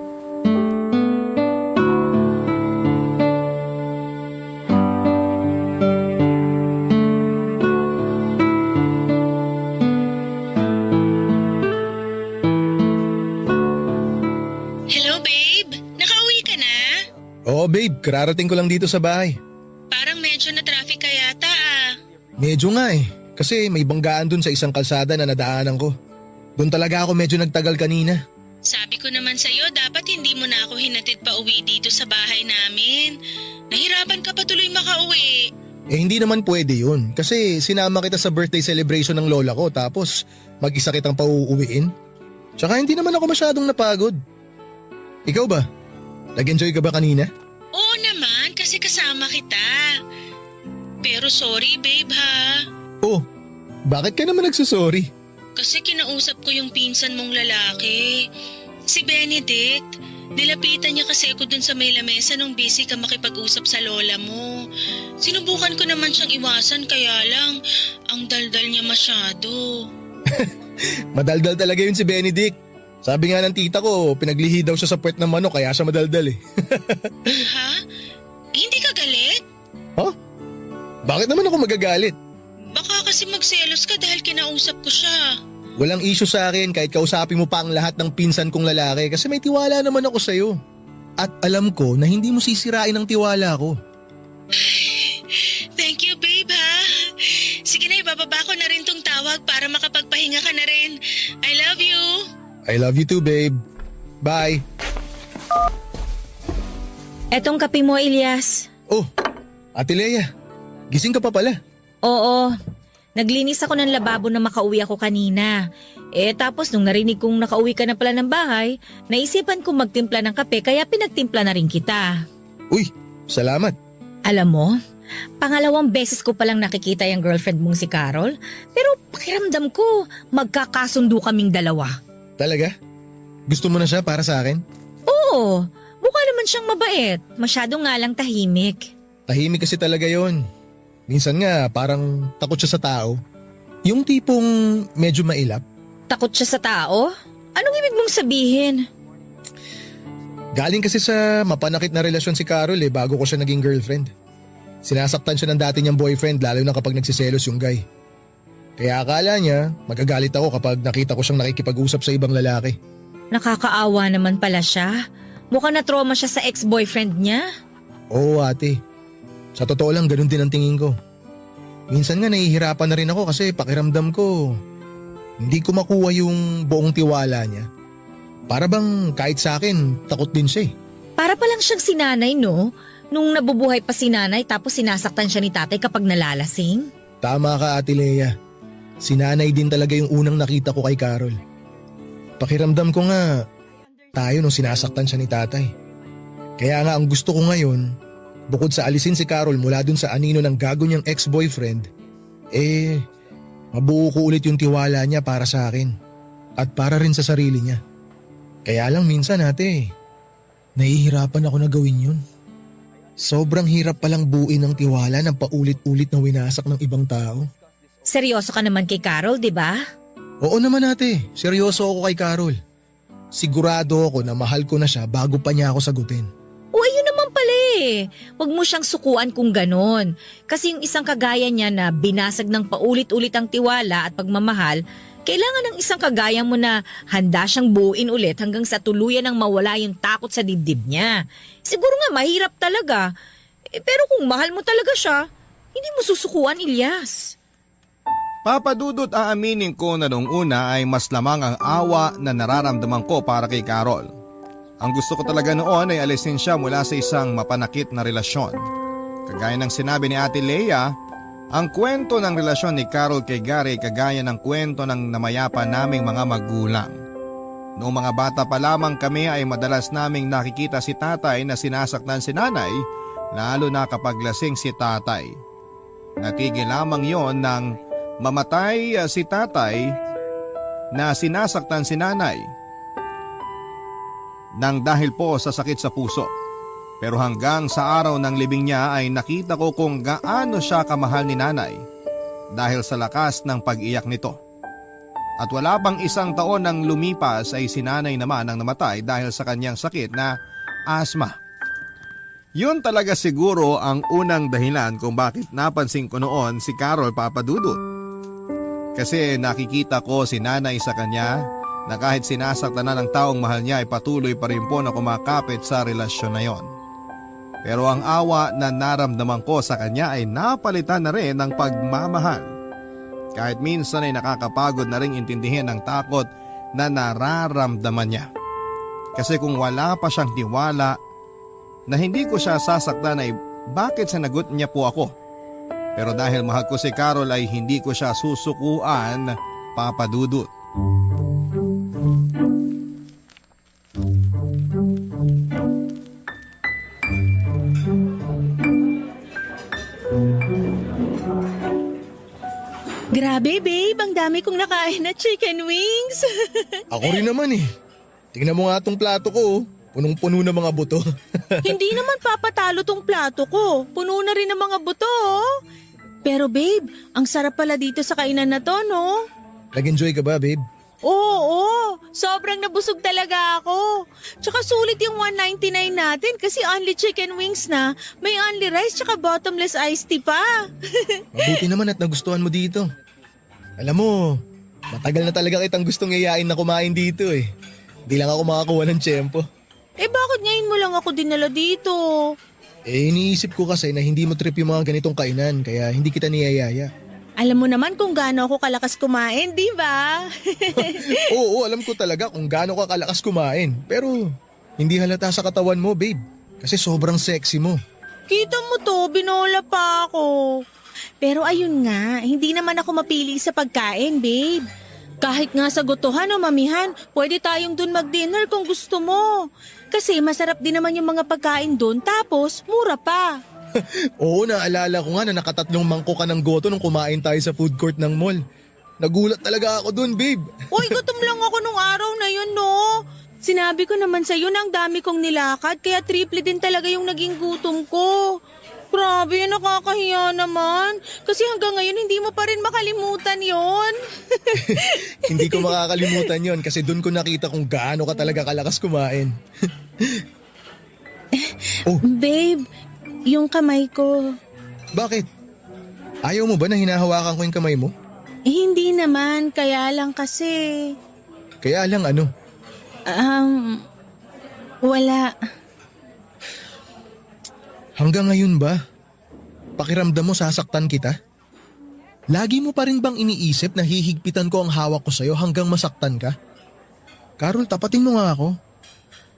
Hello, babe. Nakauwi ka na?
Oo babe, kararating ko lang dito sa bahay.
Parang medyo na traffic ka yata ah.
Medyo nga eh, kasi may banggaan dun sa isang kalsada na nadaanan ko. Doon talaga ako medyo nagtagal kanina.
Sabi ko naman sa'yo, dapat hindi mo na ako hinatid pa uwi dito sa bahay namin. Nahirapan ka pa tuloy makauwi.
Eh hindi naman pwede yun, kasi sinama kita sa birthday celebration ng lola ko tapos mag-isa kitang pauuwiin. Tsaka hindi naman ako masyadong napagod. Ikaw ba? Nag-enjoy ka ba kanina?
Oo naman, kasi kasama kita. Pero sorry babe ha.
Oh, bakit ka naman nagsusorry?
Kasi kinausap ko yung pinsan mong lalaki. Si Benedict. Nilapitan niya kasi ako dun sa may lamesa nung busy ka makipag-usap sa lola mo. Sinubukan ko naman siyang iwasan kaya lang ang daldal niya masyado.
Madaldal talaga yun si Benedict. Sabi nga ng tita ko, pinaglihi daw siya sa puwet ng manok kaya siya madaldal eh.
Ha? Hindi ka galit?
Huh? Bakit naman ako magagalit?
Baka kasi magselos ka dahil kinausap ko siya.
Walang issue sa akin kahit kausapin mo pa ang lahat ng pinsan kong lalaki kasi may tiwala naman ako sa'yo. At alam ko na hindi mo sisirain ang tiwala ko.
Thank you babe ha. Sige na, ibababa ko na rin tong tawag para makapagpahinga ka na rin. I love you.
I love you too, babe. Bye.
Etong kape mo, Elias.
Oh, Ate Lea, gising ka pa pala.
Oo. Naglinis ako ng lababo na makauwi ako kanina. Tapos nung narinig kong nakauwi ka na pala ng bahay, naisipan kong magtimpla ng kape kaya pinagtimpla na rin kita.
Uy, salamat.
Alam mo, pangalawang beses ko palang nakikita yung girlfriend mong si Carol, pero pakiramdam ko magkakasundo kaming dalawa.
Talaga? Gusto mo na siya para sa akin?
Oo, mukha naman siyang mabait. Masyado nga lang tahimik.
Tahimik kasi talaga yon. Minsan nga parang takot siya sa tao. Yung tipong medyo mailap.
Takot siya sa tao? Anong ibig mong sabihin?
Galing kasi sa mapanakit na relasyon si Carol bago ko siya naging girlfriend. Sinasaktan siya ng dati niyang boyfriend lalo na kapag nagsiselos yung guy. Kaya akala niya magagalit ako kapag nakita ko siyang nakikipag-usap sa ibang lalaki.
Nakakaawa naman pala siya. Mukhang na-trauma siya sa ex-boyfriend niya.
Oo ate. Sa totoo lang ganun din ang tingin ko. Minsan nga nahihirapan na rin ako kasi pakiramdam ko hindi ko makuha yung buong tiwala niya. Para bang kahit sa akin takot din siya eh.
Para palang siyang sinanay, no? Nung nabubuhay pa si nanay tapos sinasaktan siya ni tatay kapag nalalasing.
Tama ka Ate Lea. Si nanay din talaga yung unang nakita ko kay Carol. Pakiramdam ko nga tayo nung sinasaktan siya ni tatay. Kaya nga ang gusto ko ngayon, bukod sa alisin si Carol mula dun sa anino ng gago niyang ex-boyfriend, mabuo ko ulit yung tiwala niya para sa akin at para rin sa sarili niya. Kaya lang minsan ate, nahihirapan ako na gawin yun. Sobrang hirap palang buuin ng tiwala ng paulit-ulit na winasak ng ibang tao.
Seryoso ka naman kay Carol, di ba?
Oo naman ate, seryoso ako kay Carol. Sigurado ako na mahal ko na siya bago pa niya ako sagutin.
O ayun naman pala eh. Huwag mo siyang sukuan kung ganon. Kasi yung isang kagaya niya na binasag ng paulit-ulit ang tiwala at pagmamahal, Kailangan ng isang kagaya mo na handa siyang buuin ulit hanggang sa tuluyan ng mawala yung takot sa dibdib niya. Siguro nga mahirap talaga. Pero kung mahal mo talaga siya, hindi mo susukuan, Ilyas.
Papa Dudut, aaminin ko na nung una ay mas lamang ang awa na nararamdaman ko para kay Carol. Ang gusto ko talaga noon ay alisin siya mula sa isang mapanakit na relasyon. Kagaya ng sinabi ni Ate Leia, ang kwento ng relasyon ni Carol kay Gary ay kagaya ng kwento ng namayapa naming mga magulang. Noong mga bata pa lamang kami ay madalas naming nakikita si tatay na sinasaktan si nanay, lalo na kapag lasing si tatay. Natigil lamang yon nang mamatay si tatay na sinasaktan si nanay nang dahil po sa sakit sa puso. Pero hanggang sa araw ng libing niya ay nakita ko kung gaano siya kamahal ni nanay dahil sa lakas ng pag-iyak nito. At wala pang isang taon nang lumipas ay si nanay naman ang namatay dahil sa kanyang sakit na asma. Yun talaga siguro ang unang dahilan kung bakit napansin ko noon si Carol, Papa Dudut. Kasi nakikita ko si nanay sa kanya na kahit sinasaktan na ng taong mahal niya ay patuloy pa rin po na kumakapit sa relasyon na yon. Pero ang awa na naramdaman ko sa kanya ay napalitan na rin ng pagmamahal. Kahit minsan ay nakakapagod na rin intindihin ang takot na nararamdaman niya. Kasi kung wala pa siyang tiwala na hindi ko siya sasaktan ay bakit sinagot niya po ako? Pero dahil mahal ko si Carol ay hindi ko siya susukuan, Papa Dudut.
Grabe babe, ang dami kong nakain na chicken wings.
Ako rin naman eh. Tingnan mo nga tong plato ko, oh. Punong-puno ng mga buto.
Hindi naman papatalo tong plato ko. Puno na rin ng mga buto. Oh. Pero babe, ang sarap pala dito sa kainan na to, no?
Nag-enjoy ka ba, babe?
Oo, sobrang nabusog talaga ako. Tsaka sulit yung 199 natin kasi only chicken wings na, may only rice tsaka bottomless iced tea pa.
Mabuti naman at nagustuhan mo dito. Alam mo, matagal na talaga kitang gustong yayain na kumain dito eh. Di lang ako makakuha ng tiyempo.
Bakit ngayon mo lang ako dinala dito?
Iniisip ko kasi na hindi mo trip yung mga ganitong kainan kaya hindi kita niyayaya.
Alam mo naman kung gaano ako kalakas kumain, di ba?
Oo, alam ko talaga kung gaano ka kalakas kumain. Pero hindi halata sa katawan mo, babe. Kasi sobrang sexy mo.
Kita mo to, binola pa ako. Pero ayun nga, hindi naman ako mapili sa pagkain, babe. Kahit nga sa gotohan o mamihan, pwede tayong dun mag-dinner kung gusto mo. Kasi masarap din naman yung mga pagkain dun, tapos mura pa.
Oo, naalala ko nga na nakatatlong mangko ka ng goto nung kumain tayo sa food court ng mall. Nagulat talaga ako dun, babe.
Uy, gutom lang ako nung araw na yun, no? Sinabi ko naman sa'yo na ang dami kong nilakad, kaya triple din talaga yung naging gutom ko. Grabe, nakakahiya naman. Kasi hanggang ngayon hindi mo pa rin makalimutan yon.
Hindi ko makakalimutan yon kasi dun ko nakita kung gaano ka talaga kalakas kumain. Oh,
Babe, yung kamay ko.
bakit? Ayaw mo ba na hinahawakan ko yung kamay mo?
Hindi naman, kaya lang kasi.
Kaya lang ano?
Wala.
Hanggang ngayon ba? Pakiramdam mo sasaktan kita? Lagi mo pa rin bang iniisip na hihigpitan ko ang hawak ko sa'yo hanggang masaktan ka? Carol, tapatin mo nga ako.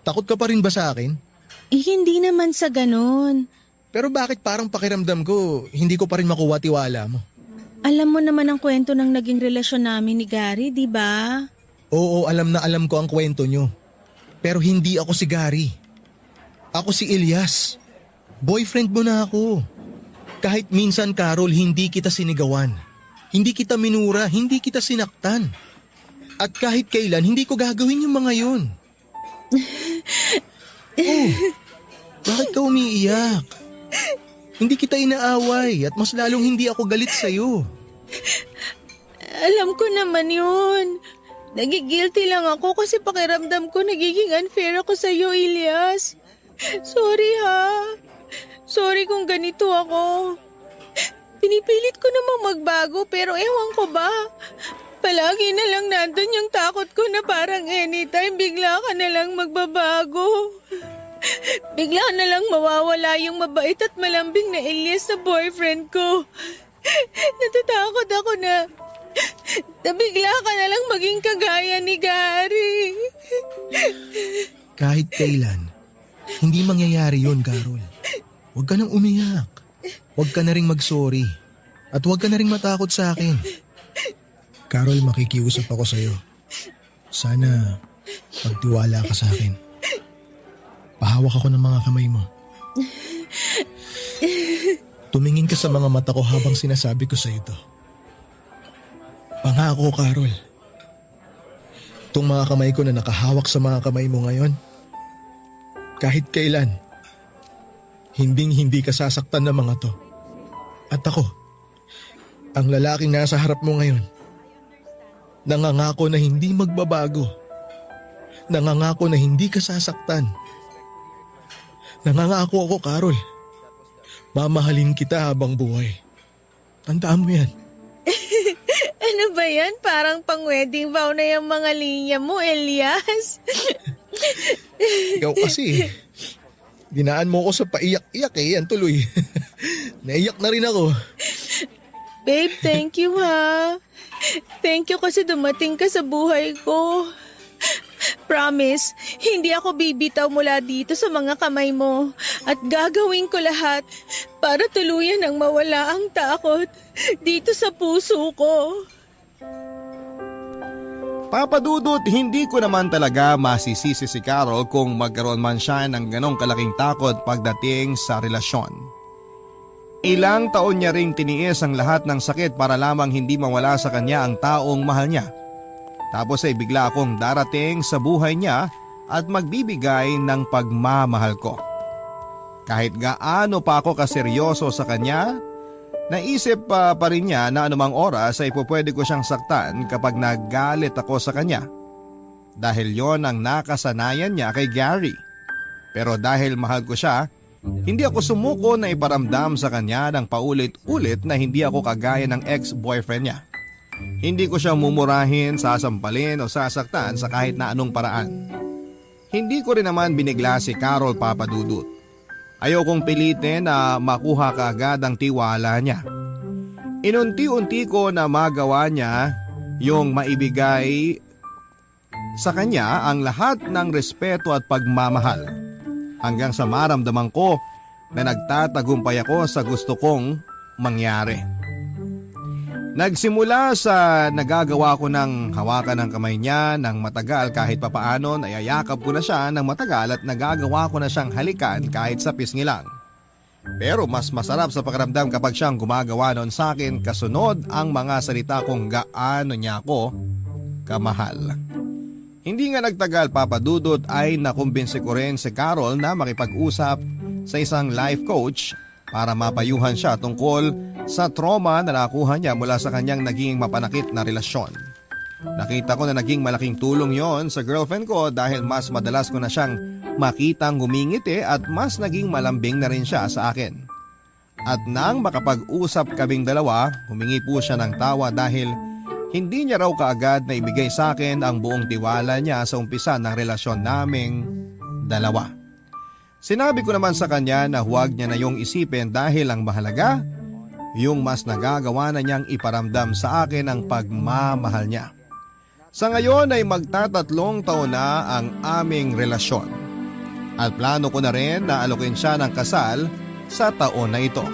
Takot ka pa rin ba sa akin?
Hindi naman sa ganun.
Pero bakit parang pakiramdam ko hindi ko pa rin makuha tiwala mo?
Alam mo naman ang kwento ng naging relasyon namin ni Gary, di ba?
Oo, alam na alam ko ang kwento nyo. Pero hindi ako si Gary. Ako si Ilyas. Boyfriend mo na ako. Kahit minsan, Carol, hindi kita sinigawan. Hindi kita minura, hindi kita sinaktan. At kahit kailan, hindi ko gagawin yung mga yun. Oh, bakit ka umiiyak? Hindi kita inaaway at mas lalong hindi ako galit sa'yo.
Alam ko naman yun. Nagigilty lang ako kasi pakiramdam ko nagiging unfair ako sa'yo, Ilyas. Sorry ha. Sorry kung ganito ako. Pinipilit ko namang magbago pero ewan ko ba. Palagi na lang nandun yung takot ko na parang anytime bigla ka na lang magbabago. Bigla na lang mawawala yung mabait at malambing na Elias sa boyfriend ko. Natatakot ako na bigla ka na lang maging kagaya ni Gary.
Kahit kailan, hindi mangyayari yun, Carol. Huwag ka nang umiyak. Huwag ka na ring mag-sorry. At huwag ka na ring matakot sa akin. Carol, makikiusap ako sa'yo. Sana pagtiwala ka sa akin. Pahawak ako ng mga kamay mo. Tumingin ka sa mga mata ko habang sinasabi ko sa ito. Pangako, Carol. Itong mga kamay ko na nakahawak sa mga kamay mo ngayon, kahit kailan, hindi ka sasaktan ng mga to. At ako, ang lalaking nasa harap mo ngayon, nangangako na hindi magbabago. Nangangako na hindi ka sasaktan. Nangangako ako, Carol. Mamahalin kita habang buhay. Tandaan mo yan.
Ano ba yan? Parang pang-wedding vow na yung mga linya mo, Elias.
Ikaw kasi, dinaan mo ako sa paiyak-iyak yan tuloy. Naiyak na rin ako.
Babe, thank you ha. Thank you kasi dumating ka sa buhay ko. Promise, hindi ako bibitaw mula dito sa mga kamay mo at gagawin ko lahat para tuluyan ang mawala ang takot dito sa puso ko.
Papadudot, hindi ko naman talaga masisisi si Carol kung magkaroon man siya ng ganong kalaking takot pagdating sa relasyon. Ilang taon niya ring tiniis ang lahat ng sakit para lamang hindi mawala sa kanya ang taong mahal niya. Tapos ay bigla akong darating sa buhay niya at magbibigay ng pagmamahal ko. Kahit gaano pa ako kaseryoso sa kanya, naisip pa rin niya na anumang oras ay pwede ko siyang saktan kapag nagalit ako sa kanya. Dahil yon ang nakasanayan niya kay Gary. Pero dahil mahal ko siya, hindi ako sumuko na iparamdam sa kanya ng paulit-ulit na hindi ako kagaya ng ex-boyfriend niya. Hindi ko siya mumurahin, sasampalin o sasaktan sa kahit na anong paraan. Hindi ko rin naman binigla si Carol, Papadudut. Ayokong pilitin na makuha kaagad ang tiwala niya. Inunti-unti ko na magawa niya yung maibigay sa kanya ang lahat ng respeto at pagmamahal. Hanggang sa maramdaman ko na nagtatagumpay ako sa gusto kong mangyari. Nagsimula sa nagagawa ko ng hawakan ng kamay niya ng matagal kahit papaano nayayakap ko na siya ng matagal at nagagawa ko na siyang halikan kahit sa pisngi lang. Pero mas masarap sa pakiramdam kapag siyang gumagawa noon sa akin kasunod ang mga salita kung gaano niya ako kamahal. Hindi nga nagtagal, Papadudot, ay nakumbinsi ko rin si Carol na makipag-usap sa isang life coach para mapayuhan siya tungkol sa trauma na nakuha niya mula sa kanyang naging mapanakit na relasyon. Nakita ko na naging malaking tulong yon sa girlfriend ko dahil mas madalas ko na siyang makitang ngumingiti at mas naging malambing na rin siya sa akin. At nang makapag-usap kaming dalawa, humingi po siya ng tawa dahil hindi niya raw kaagad na ibigay sa akin ang buong tiwala niya sa umpisa ng relasyon naming dalawa. Sinabi ko naman sa kanya na huwag niya na yung isipin dahil ang mahalaga, yung mas nagagawa na niyang iparamdam sa akin ang pagmamahal niya. Sa ngayon ay magtatatlong taon na ang aming relasyon. At plano ko na rin na alokin siya ng kasal sa taon na ito.